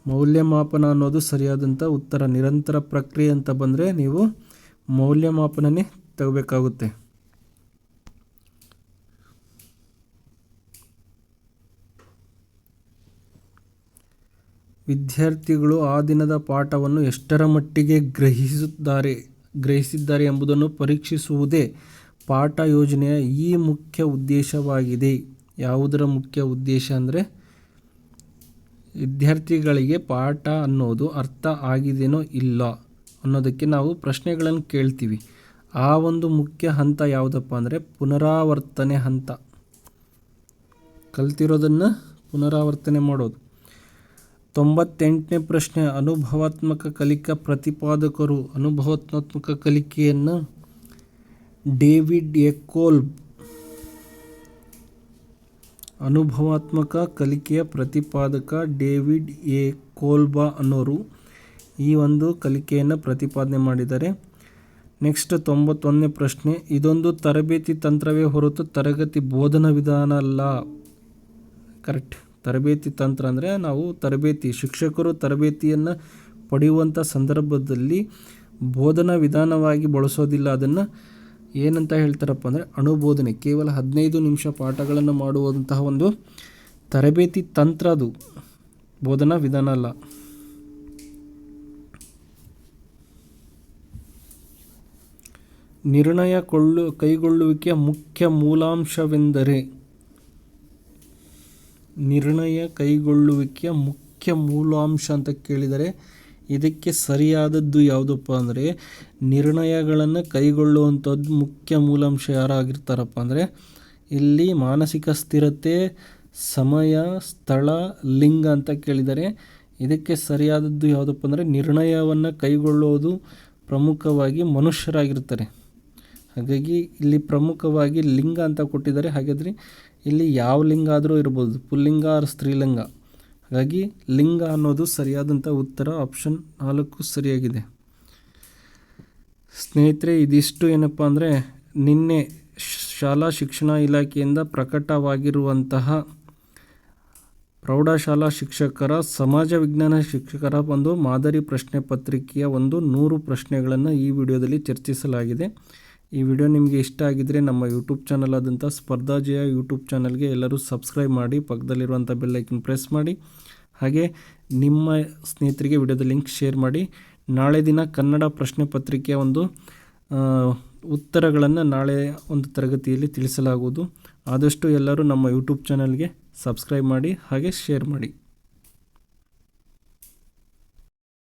ಮೌಲ್ಯಮಾಪನ ಅನ್ನೋದು ಸರಿಯಾದಂಥ ಉತ್ತರ. ನಿರಂತರ ಪ್ರಕ್ರಿಯೆ ಅಂತ ಬಂದರೆ ನೀವು ಮೌಲ್ಯಮಾಪನನೇ ತಗೋಬೇಕಾಗುತ್ತೆ. ವಿದ್ಯಾರ್ಥಿಗಳು ಆ ದಿನದ ಪಾಠವನ್ನು ಎಷ್ಟರ ಮಟ್ಟಿಗೆ ಗ್ರಹಿಸಿದ್ದಾರೆ ಎಂಬುದನ್ನು ಪರೀಕ್ಷಿಸುವುದೇ ಪಾಠ ಯೋಜನೆಯ ಈ ಮುಖ್ಯ ಉದ್ದೇಶವಾಗಿದೆ. ಯಾವುದರ ಮುಖ್ಯ ಉದ್ದೇಶ ಅಂದರೆ ವಿದ್ಯಾರ್ಥಿಗಳಿಗೆ ಪಾಠ ಅನ್ನೋದು ಅರ್ಥ ಆಗಿದೆಯೋ ಇಲ್ಲ ಅನ್ನೋದಕ್ಕೆ ನಾವು ಪ್ರಶ್ನೆಗಳನ್ನು ಕೇಳ್ತೀವಿ. ಆ ಒಂದು ಮುಖ್ಯ ಹಂತ ಯಾವುದಪ್ಪ ಅಂದರೆ ಪುನರಾವರ್ತನೆ ಹಂತ. ಕಲ್ತಿರೋದನ್ನು ಪುನರಾವರ್ತನೆ ಮಾಡೋದು. 98ನೇ ಪ್ರಶ್ನೆ, ಅನುಭವಾತ್ಮಕ ಕಲಿಕಾ ಪ್ರತಿಪಾದಕರು. ಅನುಭವಾತ್ಮಕ ಕಲಿಕೆಯನ್ನು ಡೇವಿಡ್ ಎ ಕೋಲ್ಬ್, ಅನುಭವಾತ್ಮಕ ಕಲಿಕೆಯ ಪ್ರತಿಪಾದಕ ಡೇವಿಡ್ ಎ ಕೋಲ್ಬಾ ಅನ್ನೋರು ಈ ಒಂದು ಕಲಿಕೆಯನ್ನು ಪ್ರತಿಪಾದನೆ ಮಾಡಿದ್ದಾರೆ. ನೆಕ್ಸ್ಟ್ 91ನೇ ಪ್ರಶ್ನೆ, ಇದೊಂದು ತರಬೇತಿ ತಂತ್ರವೇ ಹೊರತು ತರಗತಿ ಬೋಧನಾ ವಿಧಾನ ಅಲ್ಲ. ಕರೆಕ್ಟ್. ತರಬೇತಿ ತಂತ್ರ ಅಂದರೆ ನಾವು ಶಿಕ್ಷಕರು ತರಬೇತಿಯನ್ನು ಪಡೆಯುವಂಥ ಸಂದರ್ಭದಲ್ಲಿ ಬೋಧನಾ ವಿಧಾನವಾಗಿ ಬಳಸೋದಿಲ್ಲ. ಅದನ್ನು ಏನಂತ ಹೇಳ್ತಾರಪ್ಪ ಅಂದರೆ ಅನುಬೋಧನೆ. ಕೇವಲ 15 ನಿಮಿಷ ಪಾಠಗಳನ್ನು ಮಾಡುವಂತಹ ಒಂದು ತರಬೇತಿ ತಂತ್ರ, ಅದು ಬೋಧನಾ ವಿಧಾನ ಅಲ್ಲ. ನಿರ್ಣಯ ಕೈಗೊಳ್ಳುವಿಕೆಯ ಮುಖ್ಯ ಮೂಲಾಂಶವೆಂದರೆ. ನಿರ್ಣಯ ಕೈಗೊಳ್ಳುವಿಕೆಯ ಮುಖ್ಯ ಮೂಲಾಂಶ ಅಂತ ಕೇಳಿದರೆ ಇದಕ್ಕೆ ಸರಿಯಾದದ್ದು ಯಾವುದಪ್ಪ ಅಂದರೆ ನಿರ್ಣಯಗಳನ್ನು ಕೈಗೊಳ್ಳುವಂಥದ್ದು ಮುಖ್ಯ ಮೂಲಾಂಶ ಯಾರಾಗಿರ್ತಾರಪ್ಪ ಅಂದರೆ ಇಲ್ಲಿ ಮಾನಸಿಕ ಸ್ಥಿರತೆ, ಸಮಯ, ಸ್ಥಳ, ಲಿಂಗ ಅಂತ ಕೇಳಿದರೆ ಇದಕ್ಕೆ ಸರಿಯಾದದ್ದು ಯಾವುದಪ್ಪ ಅಂದರೆ ನಿರ್ಣಯವನ್ನು ಕೈಗೊಳ್ಳುವುದು ಪ್ರಮುಖವಾಗಿ ಮನುಷ್ಯರಾಗಿರ್ತಾರೆ. ಹಾಗಾಗಿ ಇಲ್ಲಿ ಪ್ರಮುಖವಾಗಿ ಲಿಂಗ ಅಂತ ಕೊಟ್ಟಿದ್ದಾರೆ. ಹಾಗಾದರೆ ಇಲ್ಲಿ ಯಾವ ಲಿಂಗ ಆದರೂ ಇರ್ಬೋದು, ಪುಲ್ಲಿಂಗ ಆರ್ ಸ್ತ್ರೀಲಿಂಗ. ಹಾಗಾಗಿ ಲಿಂಗ ಅನ್ನೋದು ಸರಿಯಾದಂಥ ಉತ್ತರ. ಆಪ್ಷನ್ 4 ಸರಿಯಾಗಿದೆ. ಸ್ನೇಹಿತರೆ, ಇದಿಷ್ಟು ಏನಪ್ಪ ಅಂದರೆ ನಿನ್ನೆ ಶಾಲಾ ಶಿಕ್ಷಣ ಇಲಾಖೆಯಿಂದ ಪ್ರಕಟವಾಗಿರುವಂತಹ ಪ್ರೌಢಶಾಲಾ ಶಿಕ್ಷಕರ, ಸಮಾಜ ವಿಜ್ಞಾನ ಶಿಕ್ಷಕರ ಒಂದು ಮಾದರಿ ಪ್ರಶ್ನೆ ಪತ್ರಿಕೆಯ 100 ಪ್ರಶ್ನೆಗಳನ್ನು ಈ ವಿಡಿಯೋದಲ್ಲಿ ಚರ್ಚಿಸಲಾಗಿದೆ. ಈ ವಿಡಿಯೋ ನಿಮಗೆ ಇಷ್ಟ ಆಗಿದ್ದರೆ ನಮ್ಮ ಯೂಟ್ಯೂಬ್ ಚಾನಲ್ ಆದಂಥ ಸ್ಪರ್ಧಾ ಜಯ ಯೂಟ್ಯೂಬ್ ಚಾನಲ್ಗೆ ಎಲ್ಲರೂ ಸಬ್ಸ್ಕ್ರೈಬ್ ಮಾಡಿ, ಪಕ್ಕದಲ್ಲಿರುವಂಥ ಬೆಲ್ ಐಕನ್ ಪ್ರೆಸ್ ಮಾಡಿ, ಹಾಗೆ ನಿಮ್ಮ ಸ್ನೇಹಿತರಿಗೆ ವಿಡಿಯೋದ ಲಿಂಕ್ ಶೇರ್ ಮಾಡಿ. ನಾಳೆ ದಿನ ಕನ್ನಡ ಪ್ರಶ್ನೆ ಪತ್ರಿಕೆಯ ಒಂದು ಉತ್ತರಗಳನ್ನು ನಾಳೆ ಒಂದು ತರಗತಿಯಲ್ಲಿ ತಿಳಿಸಲಾಗುವುದು. ಆದಷ್ಟು ಎಲ್ಲರೂ ನಮ್ಮ ಯೂಟ್ಯೂಬ್ ಚಾನಲ್ಗೆ ಸಬ್ಸ್ಕ್ರೈಬ್ ಮಾಡಿ, ಹಾಗೆ ಶೇರ್ ಮಾಡಿ.